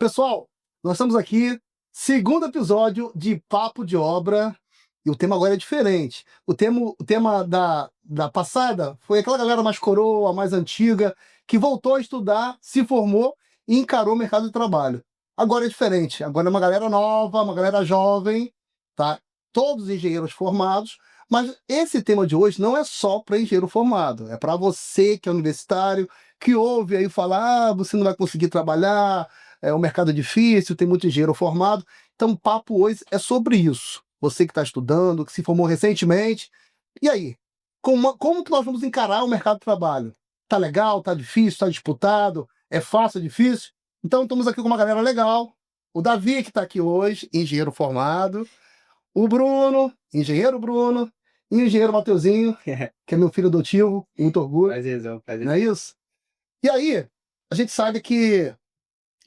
Pessoal, nós estamos aqui, segundo episódio de Papo de Obra, e o tema agora é diferente. O tema da passada foi aquela galera mais coroa, mais antiga, que voltou a estudar, se formou e encarou o mercado de trabalho. Agora é diferente, agora é uma galera nova, uma galera jovem, tá? Todos engenheiros formados, mas esse tema de hoje não é só para engenheiro formado, é para você que é universitário, que ouve aí falar, você não vai conseguir trabalhar, o mercado é difícil, tem muito engenheiro formado. Então, o papo hoje é sobre isso. Você que está estudando, que se formou recentemente. E aí? Como que nós vamos encarar o mercado de trabalho? Tá legal? Tá difícil? Tá disputado? É fácil? É difícil? Então, estamos aqui com uma galera legal. O Davi, que está aqui hoje, engenheiro formado. O Bruno, engenheiro Bruno. E o engenheiro Mateuzinho, que é meu filho adotivo, muito orgulho. Prazerzão, prazer. Não é isso? E aí, a gente sabe que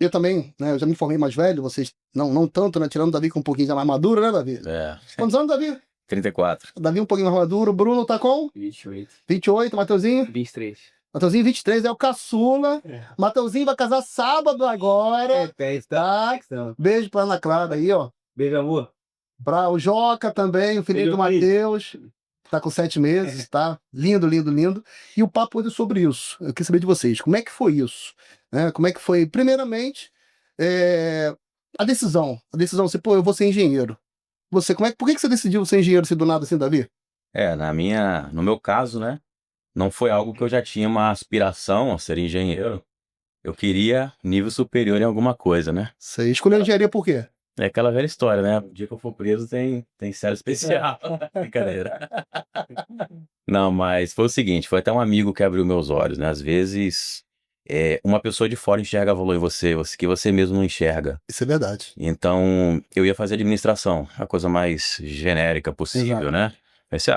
eu também, né? Eu já me formei mais velho, vocês não tanto, né? Tirando o Davi com um pouquinho já mais maduro, né, Davi? É, Quantos anos, Davi? 34. O Davi um pouquinho mais maduro. O Bruno tá com 28. 28, Mateuzinho? 23. Mateuzinho 23, é o caçula. Mateuzinho vai casar sábado agora. Tá? Beijo pra Ana Clara aí, ó. Beijo, amor. Pra o Joca também, o filhinho Beijo, do Matheus. Tá com 7 meses, tá? Lindo, lindo, lindo. E o papo hoje é sobre isso. Eu queria saber de vocês, como é que foi isso? Né? Como é que foi, primeiramente, a decisão. A decisão, você, pô, eu vou ser engenheiro. Você, por que você decidiu ser engenheiro assim do nada assim, Davi? No meu caso, né, não foi algo que eu já tinha uma aspiração a ser engenheiro. Eu queria nível superior em alguma coisa, né? Você escolheu engenharia por quê? É aquela velha história, né? O dia que eu for preso tem série especial. Brincadeira. Não, mas foi o seguinte, foi até um amigo que abriu meus olhos, né? Às vezes, uma pessoa de fora enxerga valor em você, que você mesmo não enxerga. Isso é verdade. Então, eu ia fazer administração, a coisa mais genérica possível, Exato. né? Pensei,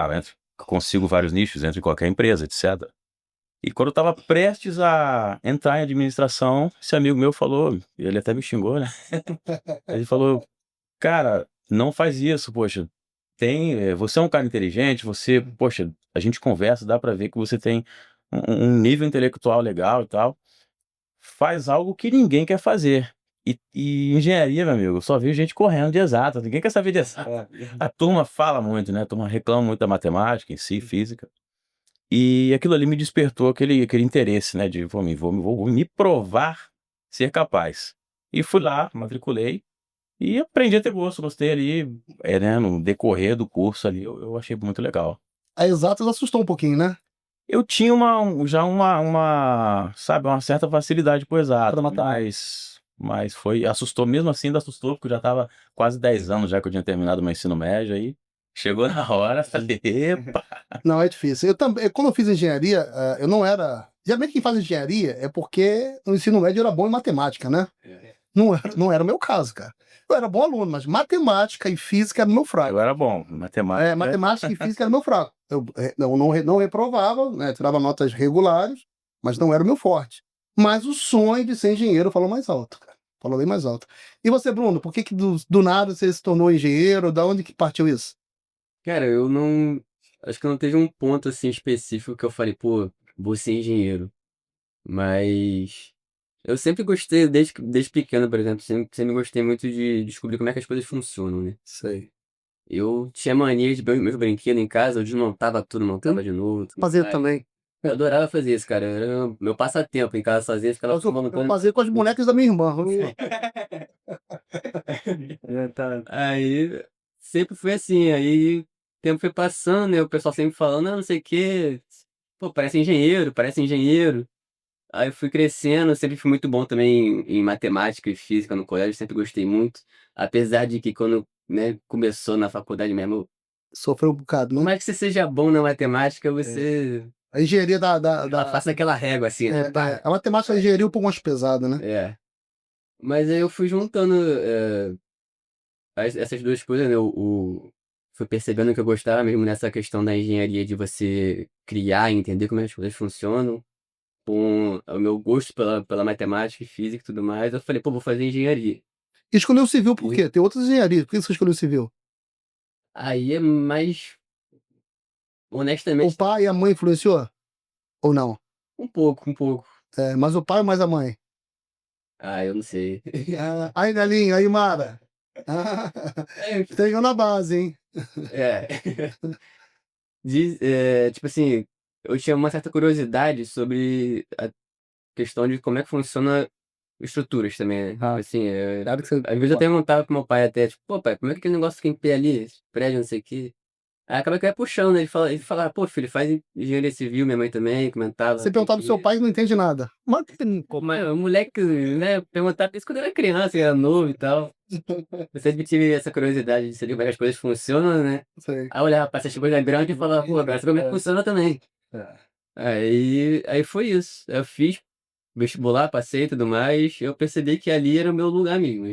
consigo vários nichos, entro em qualquer empresa, etc. E quando eu tava prestes a entrar em administração, esse amigo meu falou, ele até me xingou, né? Ele falou, cara, não faz isso, poxa. Você é um cara inteligente, poxa, a gente conversa, dá pra ver que você tem um nível intelectual legal e tal. Faz algo que ninguém quer fazer. E engenharia, meu amigo, eu só vi gente correndo de exatas, ninguém quer saber de exatas. A turma fala muito, né? A turma reclama muito da matemática em si, física. E aquilo ali me despertou aquele interesse, né? De vou me provar ser capaz. E fui lá, matriculei e aprendi a ter gosto, gostei ali, né? No decorrer do curso ali, eu achei muito legal. A exatas assustou um pouquinho, né? Eu tinha sabe, uma certa facilidade por exato, mas assustou mesmo assim, ainda assustou, porque eu já estava quase 10 anos já que eu tinha terminado meu ensino médio, aí chegou na hora, falei, epa! Não, é difícil. Eu também, quando eu fiz engenharia, eu não era. Geralmente quem faz engenharia é porque no ensino médio eu era bom em matemática, né? Não era o meu caso, cara. Eu era bom aluno, mas matemática e física era o meu fraco. Eu era bom, matemática. Matemática e física era o meu fraco. Eu não reprovava, né? Tirava notas regulares, mas não era o meu forte. Mas o sonho de ser engenheiro falou mais alto, cara. Falou bem mais alto. E você, Bruno, por que do nada você se tornou engenheiro? Da onde que partiu isso? Cara, eu não. Acho que não teve um ponto assim específico que eu falei, pô, vou ser engenheiro. Mas. Eu sempre gostei, desde pequeno, por exemplo, sempre gostei muito de descobrir como é que as coisas funcionam, né? Sei. Eu tinha mania de meus brinquedos em casa, eu desmontava tudo, montava de novo. Tudo Fazer mais. também. Eu adorava fazer isso, cara. Era meu passatempo em casa sozinho, ficava Eu montando. fazia com as bonecas da minha irmã. Aí sempre foi assim, aí o tempo foi passando, né? O pessoal sempre falando, não sei o quê. Pô, parece engenheiro, parece engenheiro. Aí eu fui crescendo, sempre fui muito bom também em matemática e física no colégio, sempre gostei muito. Apesar de que quando, né, começou na faculdade mesmo, Sofreu um bocado, por né? mais que você seja bom na matemática, você A engenharia ela passa naquela régua assim, né? a matemática e a engenharia é um pouco mais pesada, né? É. Mas aí eu fui juntando essas duas coisas, né? Fui percebendo que eu gostava mesmo nessa questão da engenharia, de você criar e entender como as coisas funcionam, com o meu gosto pela matemática e física e tudo mais. Eu falei, pô, vou fazer engenharia. E escolheu civil por quê? Tem outras engenharias. Por que você escolheu civil? Aí é mais, O honestamente, pai e a mãe influenciou? Ou não? um pouco, um pouco. Mas o pai ou mais a mãe? Ah, eu não sei. Aí, Nelinho, aí, Mara. É, Estreou na base, hein? é. Tipo assim, eu tinha uma certa curiosidade sobre a questão de como é que funciona estruturas também, né? Tipo Ah, assim, claro que você... às vezes eu perguntava pro meu pai até, tipo, pô, pai, como é que aquele negócio fica em pé ali, esse prédio, não sei o quê. Aí acaba que eu ia puxando, né? Ele falava, pô, filho, faz engenharia civil, minha mãe também comentava. Você perguntar pro seu pai e não entende nada. Mas, Mas o moleque, né, perguntava isso quando eu era criança, era novo e tal. Eu sempre tive essa curiosidade de saber como é que as coisas funcionam, né? sei. Aí eu olhava pra essas coisas branca e falava, pô, agora saber como é que funciona também. É. Aí foi isso. Eu fiz vestibular, passei e tudo mais. Eu percebi que ali era o meu lugar mesmo.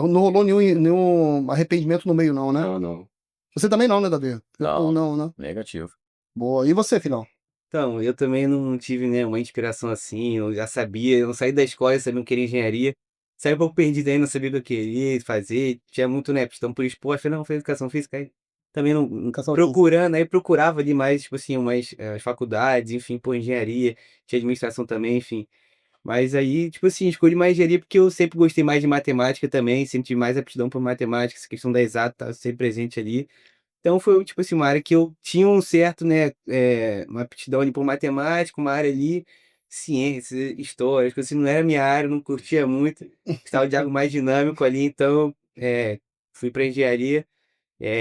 Não rolou nenhum arrependimento no meio, não, né? Não, não. Você também não, né, Davi? Ou Não, não, né? negativo. Boa. E você, filhão? Então, eu também não tive, né, uma inspiração assim, eu já sabia, eu saí da escola, eu sabia que eu queria engenharia, saí um pouco perdido aí, não sabia o que eu queria fazer, tinha muito, né, questão por esporte, falei, não, foi educação física, aí também Educação procurando, aí procurava ali mais, tipo assim, umas as faculdades, enfim, por engenharia, tinha administração também, enfim, mas aí, tipo assim, escolhi mais engenharia porque eu sempre gostei mais de matemática também, sempre tive mais aptidão por matemática, essa questão da exata tá sempre presente ali, então foi, tipo assim, uma área que eu tinha um certo, né, uma aptidão ali por matemática, uma área ali, ciência, história, acho que assim, não era minha área, não curtia muito, gostava de algo mais dinâmico ali, então fui para engenharia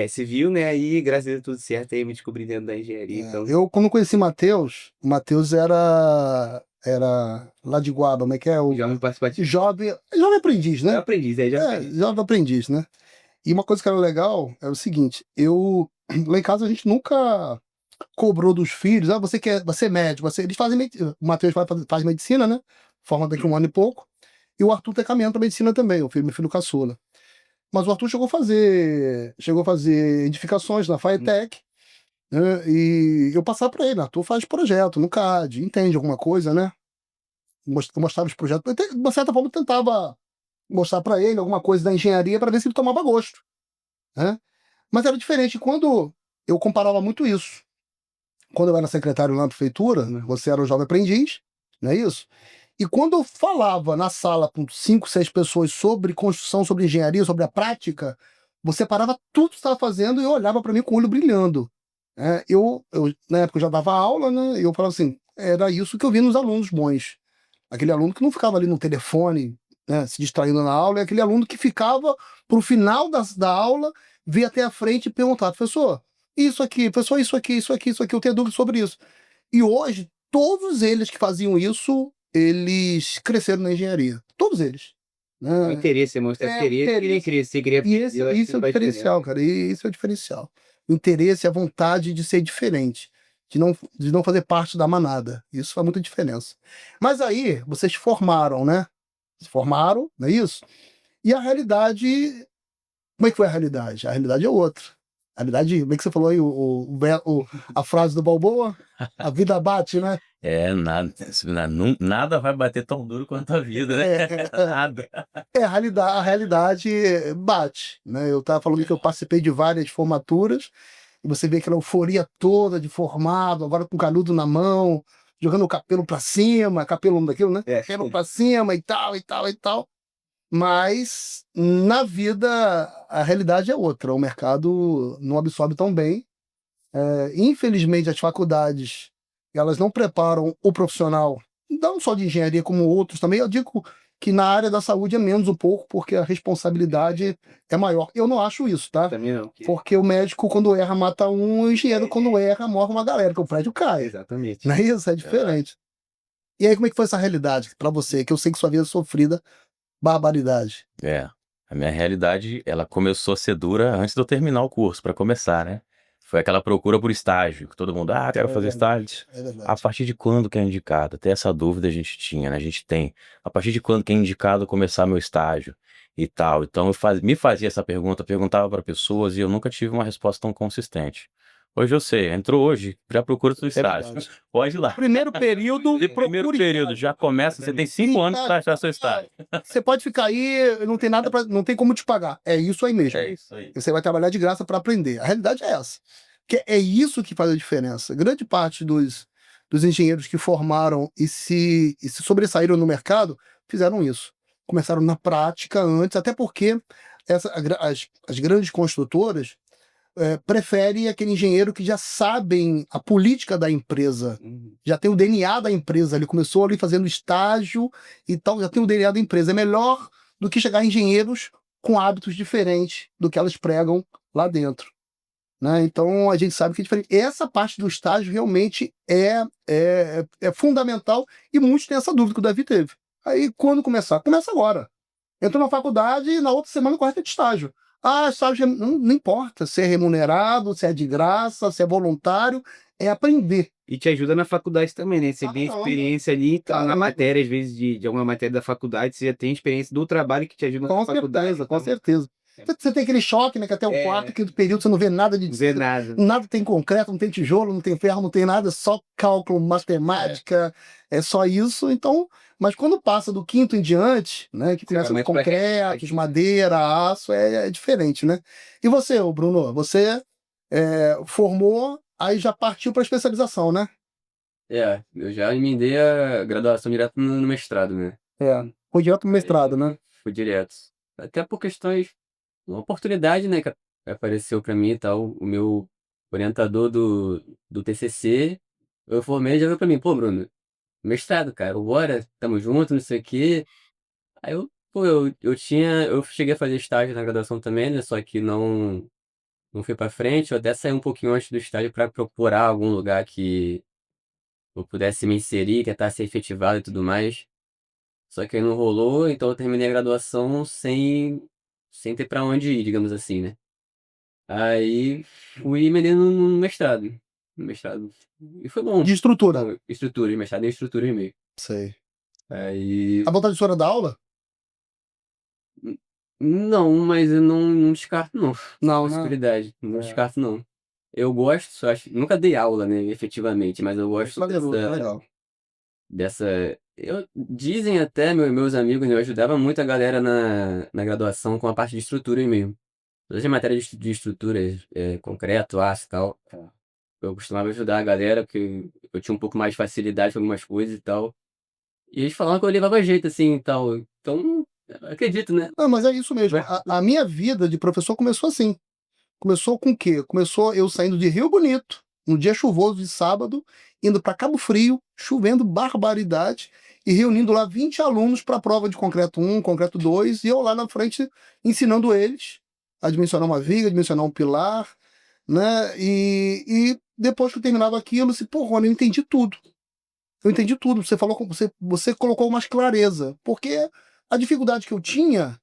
civil, né, aí graças a Deus tudo certo, aí me descobri dentro da engenharia, então Eu, quando conheci o Matheus era lá de Guaba, como é que é? O jovem participativo. jovem aprendiz, Eu né? aprendi, aí já É, aprendi. jovem aprendiz, né? E uma coisa que era legal era o seguinte, lá em casa a gente nunca cobrou dos filhos, você vai ser médico, eles fazem, o Matheus faz medicina, né? Forma daqui um ano e pouco, e o Arthur tá caminhando pra medicina também, meu filho caçula. Mas o Arthur chegou a fazer edificações na FATEC, né? E eu passava para ele, Arthur faz projeto no CAD, entende alguma coisa, né? Eu mostrava os projetos, de uma certa forma eu tentava mostrar para ele alguma coisa da engenharia para ver se ele tomava gosto, né? Mas era diferente quando eu comparava muito isso. Quando eu era secretário lá na prefeitura, né, você era um jovem aprendiz, não é isso? E quando eu falava na sala com 5, 6 pessoas sobre construção, sobre engenharia, sobre a prática, você parava tudo que estava fazendo e olhava para mim com o olho brilhando. Na época eu já dava aula, né? E eu falava assim, era isso que eu vi nos alunos bons. Aquele aluno que não ficava ali no telefone, né, se distraindo na aula, é aquele aluno que ficava pro final da aula, vir até a frente e perguntar, professor, isso aqui, professor, isso aqui, eu tenho dúvida sobre isso. E hoje, todos eles que faziam isso, eles cresceram na engenharia. Todos eles. O Né? interesse, mostrar interesse, queria crescer, queria E aprender, eu acho que isso é o faz diferencial, diferença. cara. E isso é o diferencial. O interesse, a vontade de ser diferente, de não fazer parte da manada. Isso faz muita diferença. Mas aí, vocês formaram, né? Se formaram, não é isso? E a realidade. Como é que foi a realidade? A realidade é outra. A realidade, como é que você falou aí, a frase do Balboa? A vida bate, né? Nada vai bater tão duro quanto a vida, né? Nada. A realidade bate, né? Eu estava falando que eu participei de várias formaturas, e você vê aquela euforia toda de formado, agora com canudo na mão, jogando o cabelo para cima, cabelo daquilo, né? Cabelo para cima e tal, e tal, e tal. Mas na vida a realidade é outra, o mercado não absorve tão bem. Infelizmente, as faculdades elas não preparam o profissional, não só de engenharia, como outros também. Eu digo que na área da saúde é menos um pouco, porque a responsabilidade é maior. Eu não acho isso, tá? Também não. Porque o médico, quando erra, mata um, o engenheiro, quando erra, morre uma galera, que o prédio cai. Exatamente. Não é isso? É diferente. E aí, como é que foi essa realidade para você? Que eu sei que sua vida é sofrida, barbaridade. A minha realidade, ela começou a ser dura antes de eu terminar o curso, para começar, né? Foi aquela procura por estágio, que todo mundo, quero fazer estágio. É verdade. A partir de quando que é indicado? Até essa dúvida a gente tinha, né? A gente tem. A partir de quando que é indicado começar meu estágio e tal. Então me fazia essa pergunta, perguntava para pessoas e eu nunca tive uma resposta tão consistente. Hoje eu sei, entrou hoje, já procura seu estágio. verdade. Pode ir lá. Primeiro período, De primeiro período, já começa, você tem 5 anos para achar seu estágio. Você pode ficar aí, não tem nada não tem como te pagar. É isso aí mesmo. É isso aí. Você vai trabalhar de graça para aprender. A realidade é essa. Que é isso que faz a diferença. Grande parte dos engenheiros que formaram e se sobressaíram no mercado fizeram isso. começaram na prática antes, até porque as grandes construtoras preferem aquele engenheiro que já sabem a política da empresa, Uhum. já tem o DNA da empresa, ele começou ali fazendo estágio e tal, já tem o DNA da empresa. É melhor do que chegar engenheiros com hábitos diferentes do que elas pregam lá dentro, né? Então a gente sabe que é diferente. Essa parte do estágio realmente é fundamental e muitos têm essa dúvida que o Davi teve. Aí quando começar? Começa agora. Entrou na faculdade e na outra semana corre de estágio. Ah, estágio não importa se é remunerado, se é de graça, se é voluntário, é aprender. E te ajuda na faculdade também, né? Você tem Caramba. experiência ali, tá na Caramba. matéria, às vezes, de alguma matéria da faculdade, você já tem experiência do trabalho que te ajuda Com na faculdade. certeza, com então certeza. Você tem aquele choque, né? Que até o É. quarto, quinto período, você não vê nada de. Não vê nada. Nada tem concreto, não tem tijolo, não tem ferro, não tem nada, só cálculo, matemática, é só isso. Então, mas quando passa do quinto em diante, né? Que começa vai com mais pra concretos, realidade. madeira, aço, é diferente, né? E você, ô Bruno, você formou, aí já partiu para especialização, né? Eu já emendei a graduação direto no mestrado, né? Foi direto pro mestrado, né? Fui direto. Até por questões, uma oportunidade, né, que apareceu pra mim e tal. O meu orientador do TCC, eu formei e já veio pra mim, pô, Bruno, mestrado, cara, bora, tamo junto, não sei o quê. Aí eu cheguei a fazer estágio na graduação também, né, só que não fui pra frente. Eu até saí um pouquinho antes do estágio pra procurar algum lugar que eu pudesse me inserir, que tá ser efetivado e tudo mais. Só que aí não rolou, então eu terminei a graduação sem ter pra onde ir, digamos assim, né? Aí fui emendando no mestrado. No mestrado. E foi bom. De estrutura. Bom, estrutura, mestrado em estrutura e meio. Sei. Aí. A vontade de senhora da aula? Não, mas eu não descarto, não. Não, né? Possibilidade. Não descarto, não. Eu gosto, só acho. Nunca dei aula, né, efetivamente, mas eu gosto Legal. dessa. Dizem até, meus amigos, né, eu ajudava muito a galera na graduação com a parte de estrutura mesmo. Todas as matérias de estruturas, concreto, aço e tal. Eu costumava ajudar a galera, porque eu tinha um pouco mais de facilidade com algumas coisas e tal. E eles falavam que eu levava jeito, assim, e tal. Então, eu acredito, né? Não, mas é isso mesmo. A minha vida de professor começou assim. Começou com o quê? Começou eu saindo de Rio Bonito, num dia chuvoso de sábado, indo para Cabo Frio, chovendo barbaridade, e reunindo lá 20 alunos para a prova de concreto 1, concreto 2, e eu lá na frente ensinando eles a dimensionar uma viga, dimensionar um pilar, né? E depois que eu terminava aquilo, eu disse, pô, Rony, eu entendi tudo. Eu entendi tudo. Você falou, você colocou mais clareza, porque a dificuldade que eu tinha,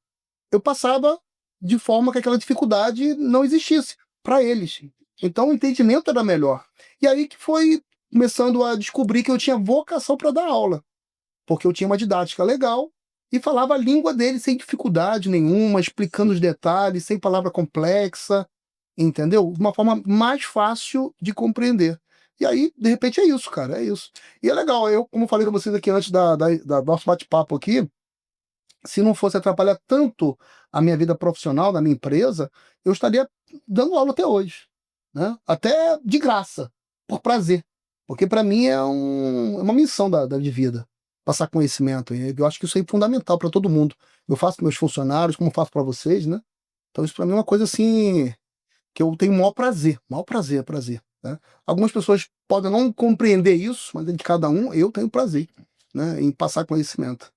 eu passava de forma que aquela dificuldade não existisse para eles. Então o entendimento era melhor. E aí que foi começando a descobrir que eu tinha vocação para dar aula, porque eu tinha uma didática legal e falava a língua deles sem dificuldade nenhuma, explicando os detalhes, sem palavra complexa, entendeu? De uma forma mais fácil de compreender. E aí, de repente, é isso, cara, é isso. E é legal, eu, como falei com vocês aqui antes da nosso bate-papo aqui, se não fosse atrapalhar tanto a minha vida profissional na minha empresa, eu estaria dando aula até hoje, né? Até de graça, por prazer, porque para mim é uma missão de vida, passar conhecimento. E eu acho que isso é fundamental para todo mundo. Eu faço com meus funcionários, como faço para vocês, né? Então isso para mim é uma coisa assim que eu tenho o maior prazer, prazer. Né? Algumas pessoas podem não compreender isso, mas de cada um eu tenho prazer, né, em passar conhecimento.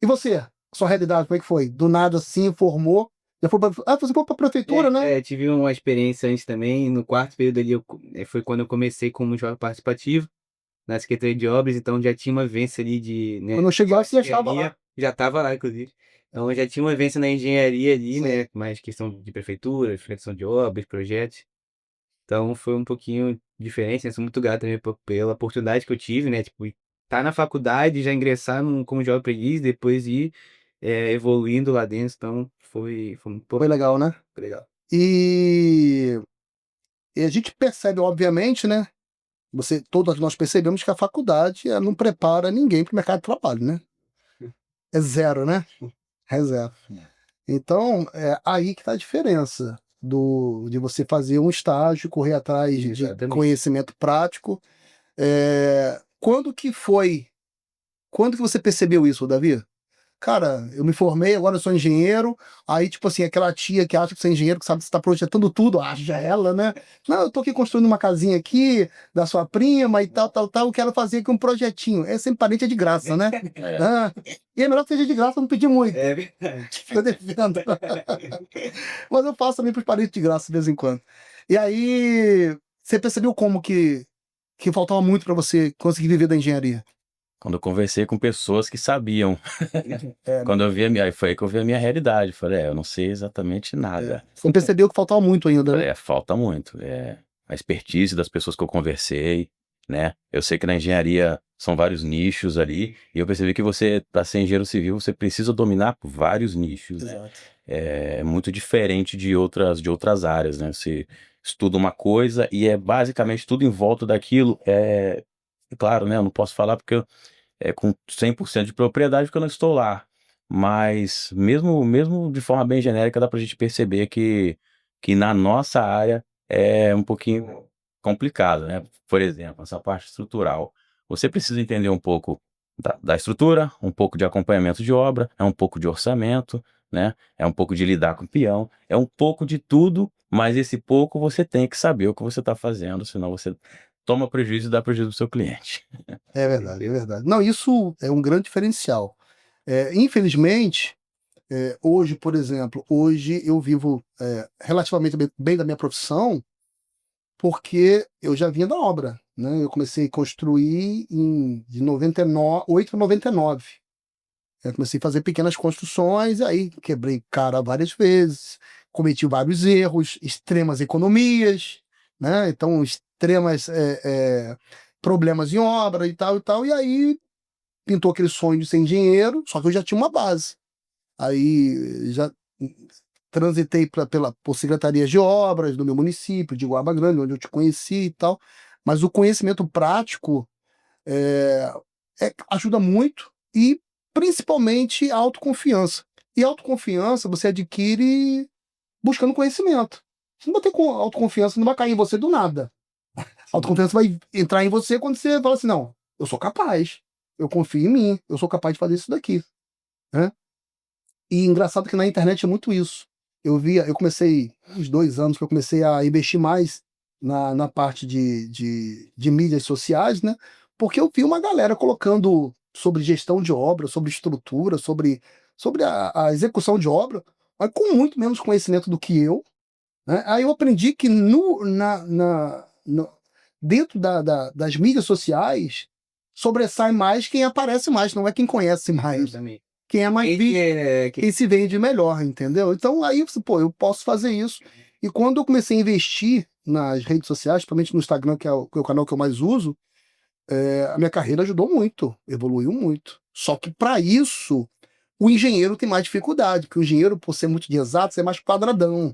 E você? Sua realidade, como é que foi? Do nada assim, formou. Já foi você foi pra prefeitura, né? Tive uma experiência antes também. No quarto período ali, foi quando eu comecei como jovem participativo na Secretaria de Obras, então já tinha uma vivência ali de, né, Quando eu cheguei lá, você já estava engenharia. lá. Já estava lá, inclusive. Então eu já tinha uma vivência na engenharia ali, Sim. né, mais questão de prefeitura, execução de obras, projetos. Então foi um pouquinho diferente, né? Sou muito grato também pela oportunidade que eu tive, né, tipo, estar na faculdade, já ingressar como jovem aprendiz, depois ir evoluindo lá dentro. Então foi um pouco Foi legal, né? legal. E a gente percebe, obviamente, né? Todos nós percebemos que a faculdade ela não prepara ninguém para o mercado de trabalho, né? É zero, né? É zero. Então, é aí que está a diferença de você fazer um estágio, correr atrás de Exatamente. conhecimento prático. Quando que você percebeu isso, Davi? cara, eu me formei, agora eu sou engenheiro. Aí, tipo assim, aquela tia que acha que você é engenheiro, que sabe que você tá projetando tudo, acha ela, né? Não, eu tô aqui construindo uma casinha aqui, da sua prima e tal, tal, tal, eu quero fazer aqui um projetinho. É sempre parente, é de graça, né? É. Ah, e é melhor que seja de graça, não pedir muito. É verdade. Fica devendo. Mas eu faço também pros parentes de graça de vez em quando. E aí, você percebeu como que faltava muito para você conseguir viver da engenharia? Quando eu conversei com pessoas que sabiam, É, quando eu vi aí foi aí que eu vi a minha realidade. Falei, eu não sei exatamente nada. Você percebeu que faltava muito ainda, né? Falei, falta muito. A expertise das pessoas que eu conversei, né? Eu sei que na engenharia são vários nichos ali, e eu percebi que você, para ser engenheiro civil, você precisa dominar vários nichos, né? Exato. É muito diferente de outras áreas, né? Você estuda uma coisa e é basicamente tudo em volta daquilo. Claro, né? Eu não posso falar porque é com 100% de propriedade porque eu não estou lá. Mas mesmo de forma bem genérica, dá pra gente perceber que na nossa área é um pouquinho complicado, né? Por exemplo, essa parte estrutural. Você precisa entender um pouco da estrutura, um pouco de acompanhamento de obra, é um pouco de orçamento, né? É um pouco de lidar com o peão, é um pouco de tudo, mas esse pouco você tem que saber o que você está fazendo, senão você toma prejuízo e dá prejuízo pro seu cliente. É verdade, é verdade. Não, isso é um grande diferencial. Infelizmente, hoje, por exemplo, hoje eu vivo relativamente bem da minha profissão, porque eu já vinha da obra, né? Eu comecei a construir de 98 a 99. Eu comecei a fazer pequenas construções, aí quebrei cara várias vezes, cometi vários erros, extremas economias, né? Então, extremas problemas em obra e tal, e aí pintou aquele sonho de ser engenheiro, só que eu já tinha uma base. Aí já transitei por secretarias de obras do meu município, de Guaba Grande, onde eu te conheci e tal, mas o conhecimento prático é, ajuda muito e principalmente a autoconfiança. E a autoconfiança você adquire buscando conhecimento. Se não bater com autoconfiança, não vai cair em você do nada. A autoconfiança vai entrar em você quando você fala assim, não, eu sou capaz, eu confio em mim, eu sou capaz de fazer isso daqui, né? E engraçado que na internet é muito isso. Eu comecei, uns 2 anos que eu comecei a investir mais na parte de mídias sociais, né? Porque eu vi uma galera colocando sobre gestão de obra, sobre estrutura, sobre a execução de obra, mas com muito menos conhecimento do que eu, né? Aí eu aprendi que dentro das mídias sociais sobressai mais quem aparece mais, não é quem conhece mais. Também. Quem é mais visto, quem se vende melhor, entendeu? Então aí, pô, eu posso fazer isso. E quando eu comecei a investir nas redes sociais, principalmente no Instagram, que é o canal que eu mais uso, a minha carreira ajudou muito, evoluiu muito. Só que para isso, o engenheiro tem mais dificuldade, porque o engenheiro, por ser muito de exatos, é mais quadradão,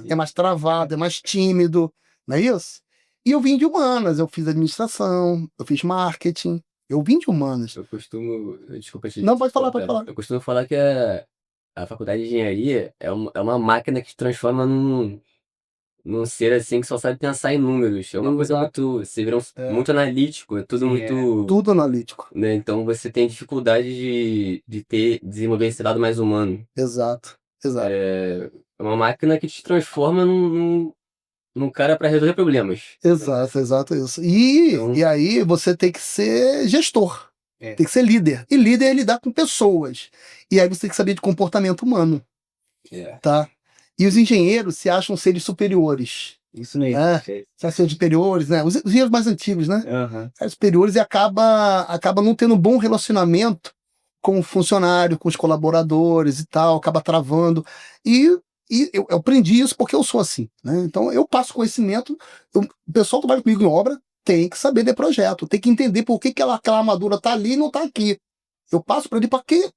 é mais travado, é mais tímido, não é isso? E eu vim de humanas, eu fiz administração, eu fiz marketing, eu vim de humanas. Eu costumo. Desculpa te Não, pode falar, cortar. pode falar. Eu costumo falar que a faculdade de engenharia é uma máquina que te transforma num ser assim que só sabe pensar em números. É uma coisa muito. Você vira muito analítico, é tudo muito. Tudo analítico. Né? Então você tem dificuldade de desenvolver esse lado mais humano. Exato, exato. É uma máquina que te transforma num cara para resolver problemas. Exato, isso. E aí você tem que ser gestor, tem que ser líder. E líder é lidar com pessoas. E aí você tem que saber de comportamento humano, tá? E os engenheiros se acham seres superiores. Isso não Se acham seres superiores, né? Os engenheiros mais antigos, né? Aham. Seres superiores e acaba não tendo um bom relacionamento com o funcionário, com os colaboradores e tal, acaba travando. E eu aprendi isso porque eu sou assim, né? Então eu passo conhecimento, o pessoal que trabalha comigo em obra tem que saber de projeto, tem que entender por que aquela armadura está ali e não está aqui. Eu passo para ele porque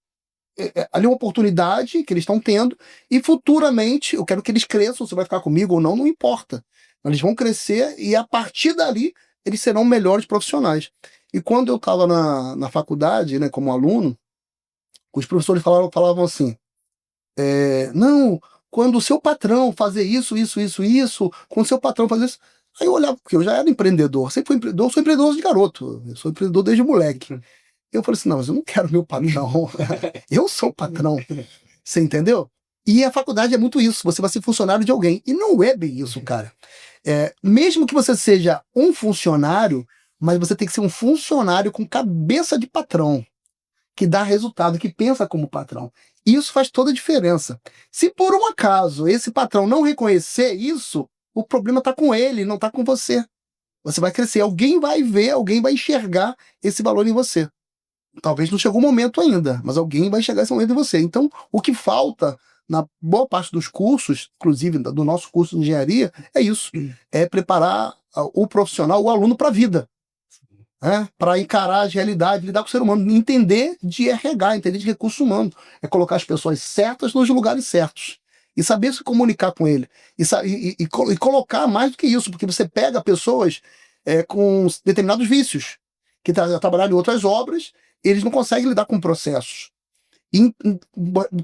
ali é uma oportunidade que eles estão tendo e futuramente eu quero que eles cresçam, se vai ficar comigo ou não, não importa. Eles vão crescer e a partir dali eles serão melhores profissionais. E quando eu estava na faculdade, né, como aluno, os professores falavam assim, não, quando o seu patrão fazer isso, quando o seu patrão fazer isso, aí eu olhava, porque eu já era empreendedor, sempre fui empreendedor, eu sou empreendedor de garoto, eu sou empreendedor desde moleque. Eu falei assim, não, mas eu não quero meu patrão. Eu sou o patrão. Você entendeu? E a faculdade é muito isso. Você vai ser funcionário de alguém. E não é bem isso, cara. Mesmo que você seja um funcionário, mas você tem que ser um funcionário com cabeça de patrão, que dá resultado, que pensa como patrão. Isso faz toda a diferença. Se por um acaso esse patrão não reconhecer isso, o problema está com ele, não está com você. Você vai crescer, alguém vai ver, alguém vai enxergar esse valor em você. Talvez não chegou o momento ainda, mas alguém vai enxergar esse momento em você. Então, o que falta na boa parte dos cursos, inclusive do nosso curso de engenharia, é isso. É preparar o profissional, o aluno para a vida. Para encarar as realidades, lidar com o ser humano, entender de RH, entender de recurso humano. É colocar as pessoas certas nos lugares certos. E saber se comunicar com ele. E colocar mais do que isso, porque você pega pessoas com determinados vícios, que trabalharam em outras obras, eles não conseguem lidar com processos. E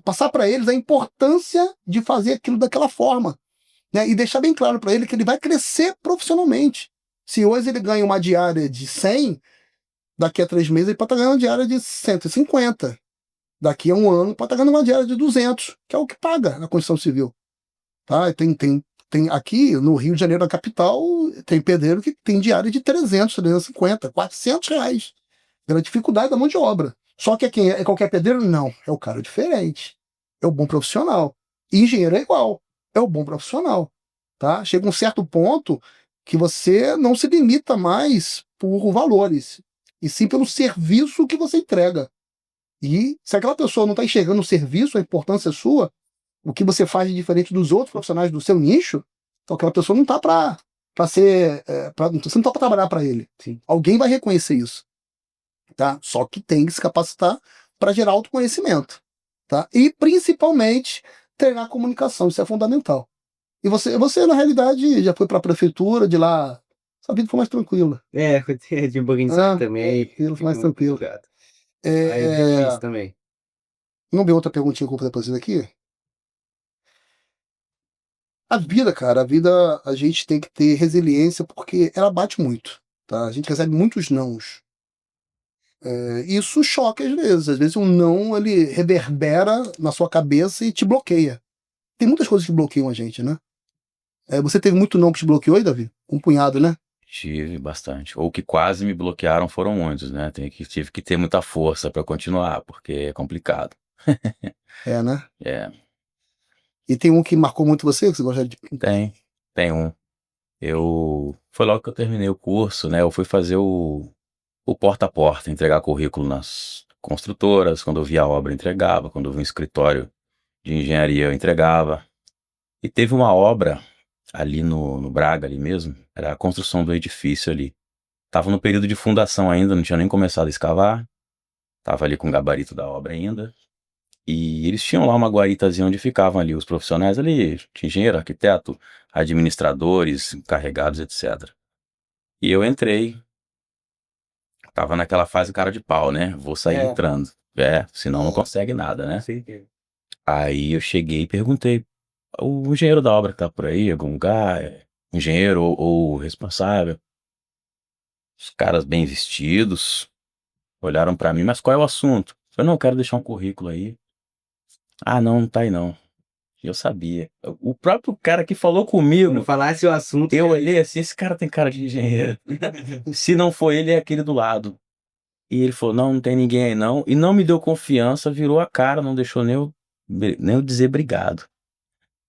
passar para eles a importância de fazer aquilo daquela forma. Né? E deixar bem claro para ele que ele vai crescer profissionalmente. Se hoje ele ganha uma diária de 100, daqui a 3 meses ele pode estar ganhando uma diária de 150. Daqui a um ano pode estar ganhando uma diária de 200, que é o que paga na construção civil. Tá? Tem aqui no Rio de Janeiro, na capital, tem pedreiro que tem diária de 300, 350, 400 reais. Pela dificuldade da mão de obra. Só que é qualquer pedreiro? Não. É o cara diferente. É o bom profissional. E engenheiro é igual. É o bom profissional. Tá? Chega um certo ponto que você não se limita mais por valores, e sim pelo serviço que você entrega. E se aquela pessoa não está enxergando o serviço, a importância sua, o que você faz de diferente dos outros profissionais do seu nicho, então aquela pessoa não está para ser. Você não está para trabalhar para ele. Sim. Alguém vai reconhecer isso. Tá? Só que tem que se capacitar para gerar autoconhecimento. Tá? E, principalmente, treinar a comunicação. Isso é fundamental. E você, na realidade, já foi para a prefeitura, de lá, sua vida foi mais tranquila. Foi de um pouquinho também. Foi mais tranquilo. Aí eu vi isso também. Vamos ver outra perguntinha que eu vou fazer pra vocês aqui? A vida, cara, a gente tem que ter resiliência porque ela bate muito. Tá? A gente recebe muitos nãos. Isso choca às vezes. Às vezes um não, ele reverbera na sua cabeça e te bloqueia. Tem muitas coisas que bloqueiam a gente, né? Você teve muito não que te bloqueou aí, Davi? Um punhado, né? Tive bastante. Ou que quase me bloquearam foram muitos, né? Tive que ter muita força para continuar, porque é complicado. Né? É, E tem um que marcou muito você, que você gosta de... tem um. Foi logo que eu terminei o curso, né? Eu fui fazer o porta a porta, entregar currículo nas construtoras. Quando eu via a obra, eu entregava. Quando eu via um escritório de engenharia, eu entregava. E teve uma obra ali no Braga, ali mesmo. Era a construção do edifício ali. Tava no período de fundação ainda, não tinha nem começado a escavar. Tava ali com o gabarito da obra ainda. E eles tinham lá uma guaritazinha onde ficavam ali os profissionais ali, engenheiro, arquiteto, administradores, encarregados, etc. E eu entrei. Tava naquela fase cara de pau, né? Vou sair entrando. Senão não consegue nada, né? Sim. Aí eu cheguei e perguntei: o engenheiro da obra que tá por aí, algum lugar, engenheiro ou responsável? Os caras bem vestidos olharam pra mim, mas qual é o assunto? Eu falei, não, eu quero deixar um currículo aí. Ah, não tá aí não. Eu sabia. O próprio cara que falou comigo, Quando falasse o assunto, eu olhei assim, esse cara tem cara de engenheiro. Se não for ele, é aquele do lado. E ele falou, não tem ninguém aí não. E não me deu confiança, virou a cara, não deixou nem eu dizer obrigado.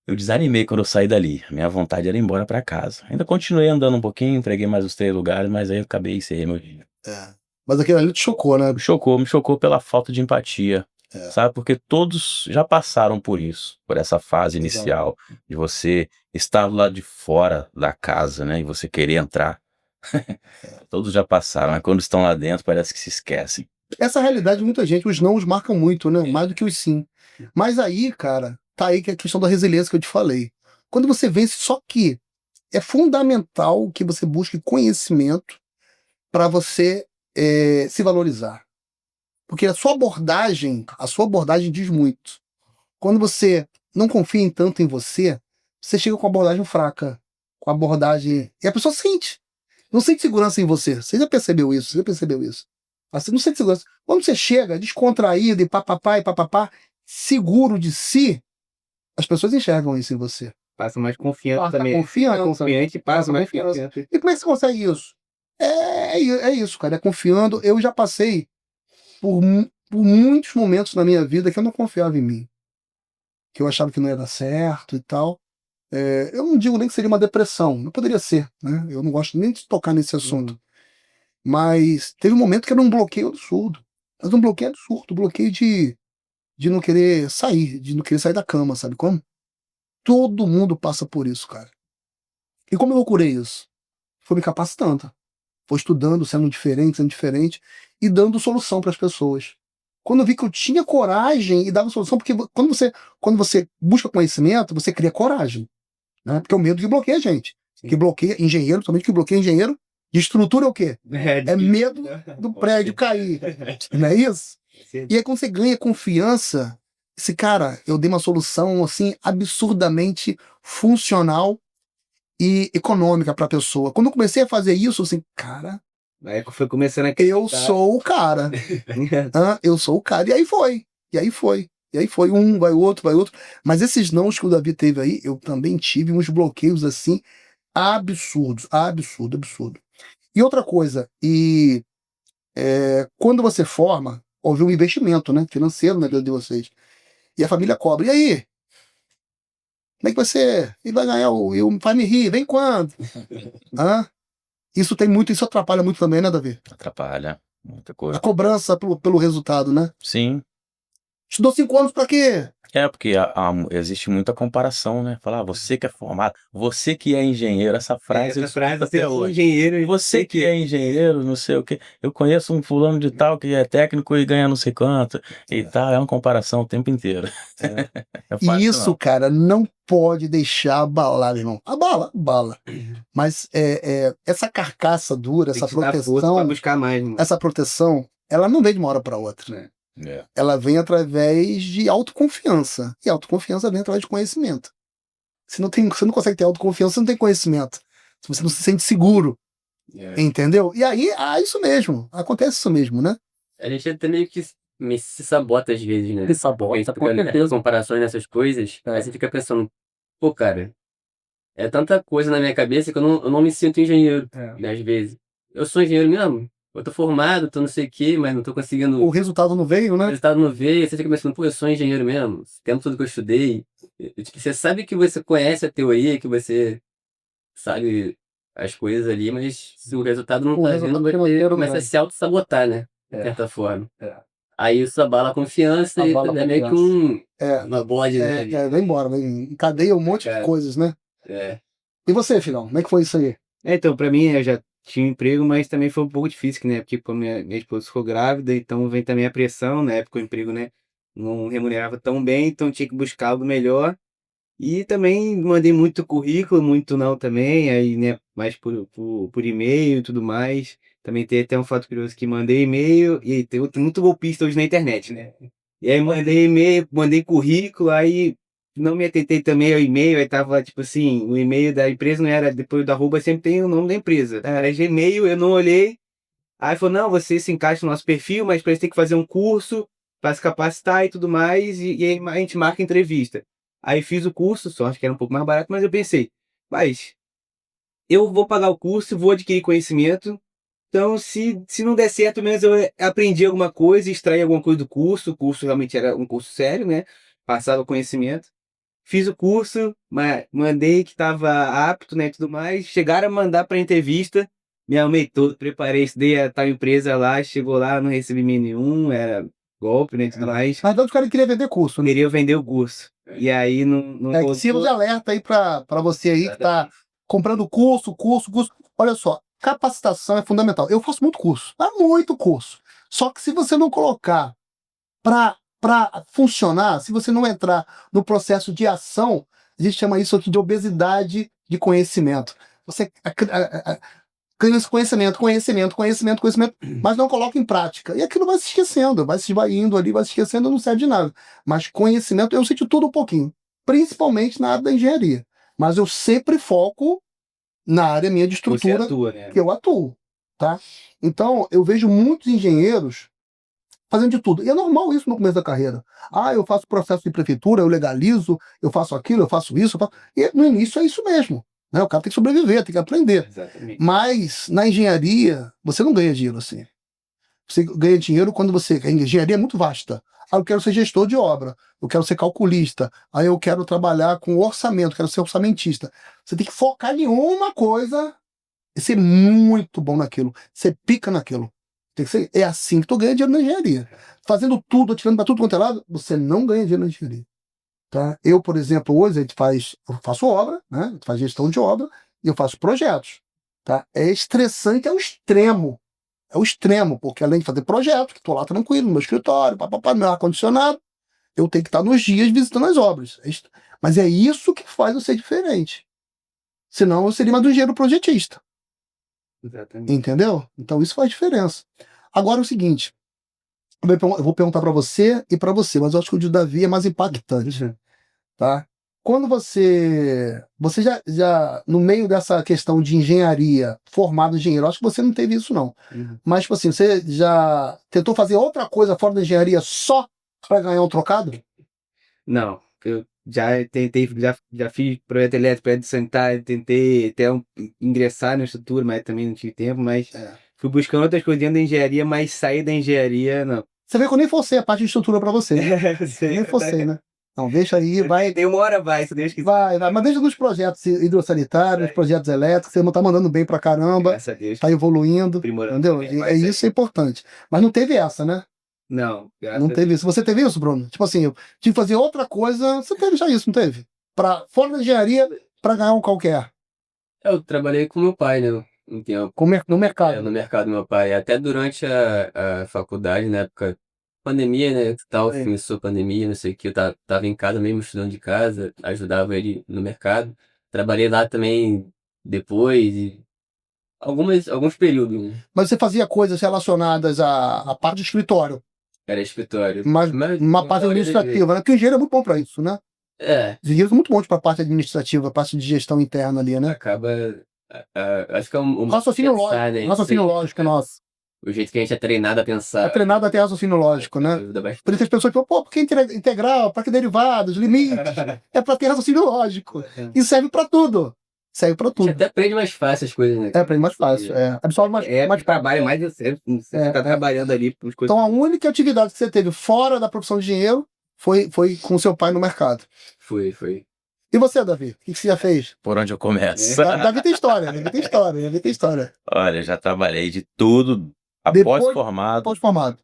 Eu desanimei quando eu saí dali. Minha vontade era ir embora pra casa. Ainda continuei andando um pouquinho, entreguei mais os 3 lugares, mas aí eu acabei e encerrei meu dia. Mas aquilo ali te chocou, né? Me chocou pela falta de empatia. Sabe? Porque todos já passaram por isso, por essa fase inicial, de você estar lá de fora da casa, né? E você querer entrar. Todos já passaram, mas quando estão lá dentro parece que se esquecem. Essa realidade de muita gente, os não os marcam muito, né? Mais do que os sim. Mas aí, cara, tá aí que é a questão da resiliência que eu te falei. Quando você vence, só que é fundamental que você busque conhecimento para você se valorizar. Porque a sua abordagem diz muito. Quando você não confia tanto em você, você chega com a abordagem fraca, com a abordagem... E a pessoa sente. Não sente segurança em você. Você já percebeu isso? Assim, não sei de segurança. Quando você chega descontraído e papapá, seguro de si, as pessoas enxergam isso em você. Passa mais confiança Passa também. confiança. Confiante e passa mais confiança. confiança. E como é que você consegue isso? É isso, cara. É confiando. Eu já passei por muitos momentos na minha vida que eu não confiava em mim. Que eu achava que não ia dar certo e tal. Eu não digo nem que seria uma depressão. Não poderia ser, né? Eu não gosto nem de tocar nesse assunto. Mas teve um momento que era um bloqueio absurdo. Mas um bloqueio absurdo. Um bloqueio de não querer sair. De não querer sair da cama, sabe como? Todo mundo passa por isso, cara. E como eu curei isso? Foi me capacitando. Foi estudando, sendo diferente e dando solução para as pessoas. Quando eu vi que eu tinha coragem e dava solução, porque quando você busca conhecimento, você cria coragem. Né? Porque é o medo que bloqueia a gente. Sim. Que bloqueia engenheiro, somente que bloqueia engenheiro, de estrutura é o quê? É medo do prédio cair. Não é isso? E aí quando você ganha confiança, esse cara, eu dei uma solução assim absurdamente funcional e econômica para a pessoa. Quando eu comecei a fazer isso, assim, cara, Aí foi começando a eu sou o cara. Eu sou o cara. E aí foi. E aí foi. E aí foi um, vai outro, vai outro. Mas esses nãos que o Davi teve aí, eu também tive uns bloqueios assim absurdos. Absurdo. E outra coisa, quando você forma, houve um investimento, né, financeiro na vida de vocês. E a família cobra. E aí? Como é que vai ser? E vai ganhar o Faz Me Rir? Vem quando? Isso atrapalha muito também, né, Davi? Atrapalha. Muita A coisa. cobrança pelo resultado, né? Sim. Estudou 5 anos pra quê? Porque existe muita comparação, né? Falar, você que é formado, você que é engenheiro, essa frase eu Essa frase escuto você até é hoje. engenheiro. Você que é engenheiro, não sei o quê. Eu conheço um fulano de tal que é técnico e ganha não sei quanto e tal. É uma comparação o tempo inteiro. É E fácil, isso, não. cara, não pode deixar abalar, meu irmão. Abala. Mas essa carcaça dura, Tem que te dar força pra buscar mais, mano. essa proteção, ela não vem de uma hora para outra. É. Ela vem através de autoconfiança. E autoconfiança vem através de conhecimento. Você não consegue ter autoconfiança, você não tem conhecimento. Se você não se sente seguro, entendeu? E aí, isso mesmo. Acontece isso mesmo, né? A gente até meio que se sabota às vezes, né? Se sabota, fica comparações nessas coisas, aí você fica pensando, pô, cara, é tanta coisa na minha cabeça que eu não me sinto engenheiro, né, às vezes. Eu sou engenheiro mesmo, eu tô formado, tô não sei o quê, mas não tô conseguindo... O resultado não veio, O né? resultado não veio, você fica pensando, pô, eu sou engenheiro mesmo, esse tempo tudo que eu estudei. Tipo, você sabe que você conhece a teoria, que você sabe as coisas ali, mas se o resultado não O tá resultado vindo, financeiro você não começa a vem. se auto-sabotar, né? De certa forma. Aí isso abala a confiança e Abala a é meio que confiança. uma bola de neve. Vai embora, encadeia um monte de coisas, né? É. E você, filhão, como é que foi isso aí? Então, pra mim, eu já tinha um emprego, mas também foi um pouco difícil, né? Porque como minha esposa ficou grávida, então vem também a pressão, na época o emprego, né? Não remunerava tão bem, então tinha que buscar algo melhor. E também mandei muito currículo, muito não também, aí, né, mais por e-mail e tudo mais. Também tem até um fato curioso que mandei e-mail, e tem muito golpista hoje na internet, né? E aí mandei e-mail, mandei currículo, aí não me atentei também ao e-mail, aí tava tipo assim, o e-mail da empresa não era, depois do arroba sempre tem o nome da empresa. Era Gmail, eu não olhei, aí falou, não, você se encaixa no nosso perfil, mas para isso tem que fazer um curso para se capacitar e tudo mais, e aí a gente marca entrevista. Aí fiz o curso, sorte que era um pouco mais barato, mas eu pensei, mas eu vou pagar o curso, vou adquirir conhecimento, então se não der certo, pelo menos eu aprendi alguma coisa, extraí alguma coisa do curso, o curso realmente era um curso sério, né? Passava conhecimento. Fiz o curso, mandei que estava apto, né, e tudo mais. Chegaram a mandar para entrevista, me arrumei todo, preparei, estudei a tal empresa lá, chegou lá, não recebi e-mail nenhum, era golpe, né, e tudo mais. Na verdade, o cara queria vender curso, né? Queria vender o curso. E aí não Que sirva de alerta aí pra você aí que tá comprando curso. Olha só, capacitação é fundamental. Eu faço muito curso, muito curso. Só que se você não colocar pra funcionar, se você não entrar no processo de ação, a gente chama isso aqui de obesidade de conhecimento. Você ganha esse conhecimento, mas não coloca em prática. E aquilo vai se esquecendo, vai indo ali, vai se esquecendo, não serve de nada. Mas conhecimento, eu sei de tudo um pouquinho, principalmente na área da engenharia. Mas eu sempre foco na área minha de Você estrutura atua, né? que eu atuo. tá? Então, eu vejo muitos engenheiros fazendo de tudo. E é normal isso no começo da carreira. Ah, eu faço processo de prefeitura, eu legalizo, eu faço aquilo, eu faço isso. E no início é isso mesmo. Né? O cara tem que sobreviver, tem que aprender. Exatamente. Mas na engenharia, você não ganha dinheiro assim. Você ganha dinheiro quando você. A engenharia é muito vasta. Ah, eu quero ser gestor de obra, eu quero ser calculista, aí eu quero trabalhar com orçamento, quero ser orçamentista. Você tem que focar em uma coisa e ser muito bom naquilo. Você pica naquilo. Tem que ser, é assim que tu ganha dinheiro na engenharia. Fazendo tudo, atirando para tudo quanto é lado, você não ganha dinheiro na engenharia. Tá? Eu, por exemplo, hoje eu faço obra, né? A gente faz gestão de obra e eu faço projetos. Tá? É estressante ao extremo. É o extremo, porque além de fazer projetos, que estou lá tranquilo, no meu escritório, papapá, no meu ar-condicionado, eu tenho que estar nos dias visitando as obras. Mas é isso que faz eu ser diferente. Senão eu seria mais um engenheiro projetista. Exatamente. Entendeu? Então isso faz diferença. Agora é o seguinte, eu vou perguntar para você e para você, mas eu acho que o de Davi é mais impactante, tá? Quando você no meio dessa questão de engenharia, formado engenheiro, acho que você não teve isso não. Mas tipo assim, você já tentou fazer outra coisa fora da engenharia só para ganhar um trocado? Não, eu já tentei, já fiz projeto elétrico, projeto sanitário, tentei até ingressar na estrutura, mas também não tive tempo, mas fui buscando outras coisas dentro da engenharia, mas sair da engenharia, não. Você vê que eu nem forcei a parte de estrutura para você, né? Eu sei, Nem forcei, né? Não, deixa aí, vai. Tem uma hora vai, se Deus quiser. Vai, mas deixa nos projetos hidrossanitários, nos projetos elétricos, você não tá mandando bem pra caramba, Graças a Deus. tá evoluindo, Aprimorando entendeu? também, É vai ser. isso é importante. Mas não teve essa, né? Não, graças Não a teve Deus. isso. Você teve isso, Bruno? Tipo assim, eu tive que fazer outra coisa, você teve já isso, não teve? Fora da engenharia, pra ganhar um qualquer, Eu trabalhei com meu pai, né? Um tempo. no mercado. No mercado do meu pai. Até durante a faculdade, na época, pandemia, né? Tal, É. começou a pandemia, não sei o que. Eu tava em casa mesmo, estudando de casa, ajudava ele no mercado. Trabalhei lá também depois, e alguns períodos, né? Mas você fazia coisas relacionadas à parte de escritório, Era escritório. mas uma parte administrativa, né? Porque o engenheiro é muito bom pra isso, né? É, Os engenheiros são muito bons pra parte administrativa, parte de gestão interna ali, né? acaba. Acho que é um Raciocínio pensar, lógico, né? raciocínio lógico nosso. O jeito que a gente é treinado a É pensar. treinado até raciocínio lógico, né? Ajuda bastante. Por isso as pessoas falam, pô, por que integral? Para que derivados, limites? É para ter raciocínio lógico. E serve para tudo. Serve para A gente tudo. até aprende mais fácil as coisas, né? É, aprende mais fácil. Absorve mais, Mais trabalho, mais você tá trabalhando ali para as coisas. Então a única atividade que você teve fora da profissão de engenheiro foi com seu pai no mercado. Foi. E você, Davi? O que você já fez? Por onde eu começo? Davi tem história, Davi tem história. Olha, já trabalhei de tudo. Depois- Após Pós-formado.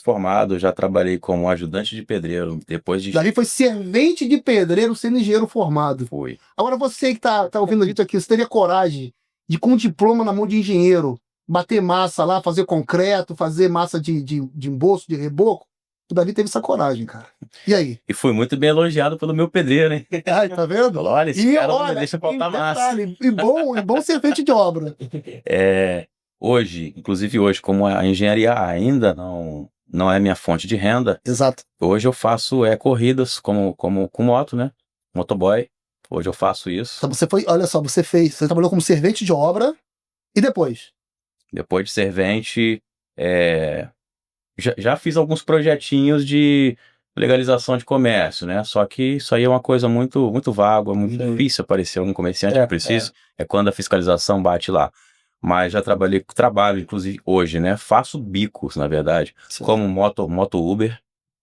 formado, já trabalhei como ajudante de pedreiro. Depois de Davi foi servente de pedreiro sendo engenheiro formado. fui. Agora você que tá ouvindo a gente aqui, você teria coragem de, com um diploma na mão de engenheiro, bater massa lá, fazer concreto, fazer massa de embolso, de reboco? O Davi teve essa coragem, cara. E aí? E fui muito bem elogiado pelo meu pedreiro, hein? Ai, tá vendo? Falou, olha, esse cara não me deixa faltar e massa. detalhe, e bom servente de obra. Hoje, inclusive hoje, como a engenharia ainda não é minha fonte de renda, Exato. hoje eu faço corridas com moto, né? Motoboy. Hoje eu faço isso. Então olha só, você trabalhou como servente de obra e depois? Depois de servente, já fiz alguns projetinhos de legalização de comércio, né? Só que isso aí é uma coisa muito, muito vaga, muito difícil aparecer um comerciante que precisa. É quando a fiscalização bate lá. Mas já trabalho, inclusive hoje, né? Faço bicos, na verdade, como moto Uber,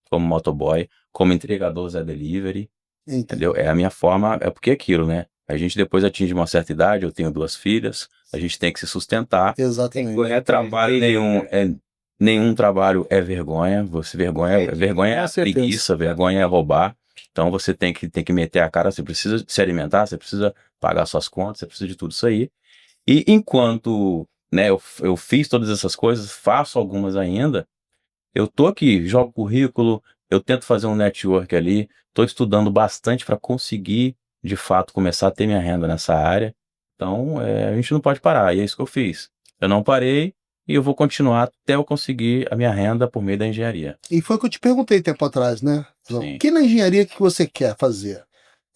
como motoboy, como entregador Zé Delivery, entendeu? É a minha forma, é porque é aquilo, né? A gente depois atinge uma certa idade, eu tenho 2 filhas, a gente tem que se sustentar. Exatamente. Trabalho nenhum trabalho é vergonha. Vergonha é certeza. preguiça, vergonha é roubar. Então você tem que meter a cara, você precisa se alimentar, você precisa pagar suas contas, você precisa de tudo isso aí. E enquanto, né, eu fiz todas essas coisas, faço algumas ainda, eu tô aqui, jogo currículo, eu tento fazer um network ali, tô estudando bastante para conseguir, de fato, começar a ter minha renda nessa área. Então, a gente não pode parar, e é isso que eu fiz. Eu não parei e eu vou continuar até eu conseguir a minha renda por meio da engenharia. E foi o que eu te perguntei tempo atrás, né? Sim. Que na engenharia que você quer fazer?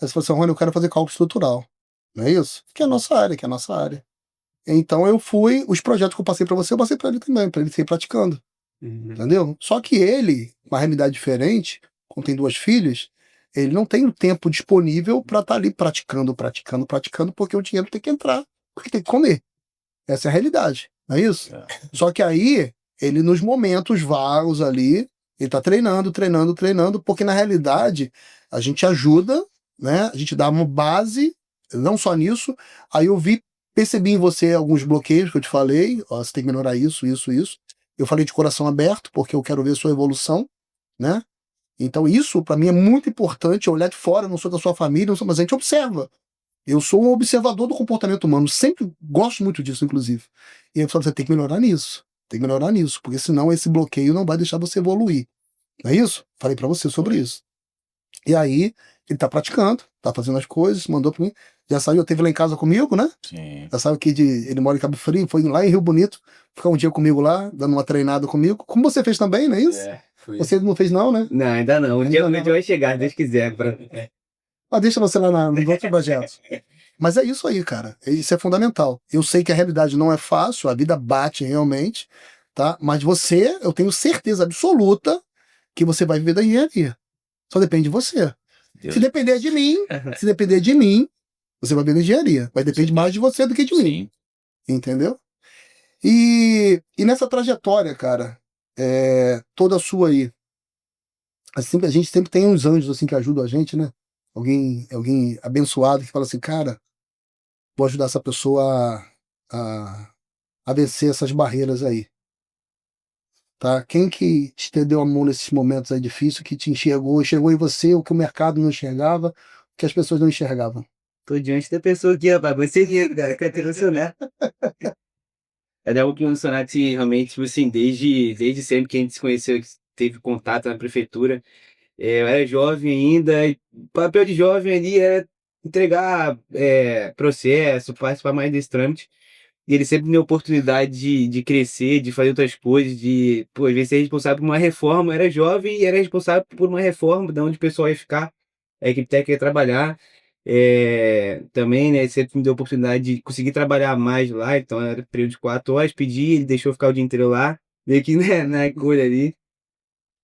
Aí você falou assim, Rony, eu quero fazer cálculo estrutural. Não é isso? Que é a nossa área, Então os projetos que eu passei para você, eu passei para ele também, para ele seguir praticando, entendeu? Só que ele, uma realidade diferente, como tem 2 filhas, ele não tem o tempo disponível para estar ali praticando, porque o dinheiro tem que entrar, porque tem que comer. Essa é a realidade, não é isso? É. Só que aí, ele nos momentos vagos ali, ele tá treinando, porque na realidade a gente ajuda, né? A gente dá uma base, não só nisso. Aí percebi em você alguns bloqueios que eu te falei, ó, você tem que melhorar isso. Eu falei de coração aberto, porque eu quero ver sua evolução, né? Então isso para mim é muito importante, olhar de fora, não sou da sua família, não sou, mas a gente observa. Eu sou um observador do comportamento humano, sempre gosto muito disso, inclusive. E eu falo, você tem que melhorar nisso, porque senão esse bloqueio não vai deixar você evoluir. Não é isso? Falei pra você sobre isso. E aí, ele tá praticando, tá fazendo as coisas, mandou pra mim. Já saiu, teve lá em casa comigo, né? Sim. Já saiu aqui ele mora em Cabo Frio, foi lá em Rio Bonito, ficar um dia comigo lá, dando uma treinada comigo. Como você fez também, não é isso? Foi. Você não fez não, né? Não, ainda não. Um dia vai chegar, se Deus quiser. Ah, deixa você lá nos outros projetos. Mas é isso aí, cara. Isso é fundamental. Eu sei que a realidade não é fácil, a vida bate realmente, tá? Mas eu tenho certeza absoluta que você vai viver da engenharia. Só depende de você. Deus. Se depender de mim, você vai viver da engenharia. Vai depender mais de você do que de mim. Sim. Entendeu? E nessa trajetória, cara, toda sua aí, assim, a gente sempre tem uns anjos assim que ajudam a gente, né? Alguém abençoado que fala assim, cara, vou ajudar essa pessoa a vencer essas barreiras aí. Tá? Quem que te deu a mão nesses momentos aí difíceis, que te enxergou em você o que o mercado não enxergava, o que as pessoas não enxergavam? Tô diante da pessoa aqui, rapaz. Você mesmo, cara. Quer ter emocionado. É algo que emocionado, assim, realmente, tipo assim, desde sempre que a gente se conheceu, que teve contato na prefeitura. Eu era jovem ainda, e o papel de jovem ali era entregar processo, participar mais desse trâmite. E ele sempre me deu oportunidade de crescer, de fazer outras coisas, pô, às vezes ser responsável por uma reforma. Eu era jovem e era responsável por uma reforma, de onde o pessoal ia ficar, a equipe técnica ia trabalhar. Também, né, sempre me deu oportunidade de conseguir trabalhar mais lá, então era período de 4 horas, pedi, ele deixou eu ficar o dia inteiro lá, meio que né, na escolha ali.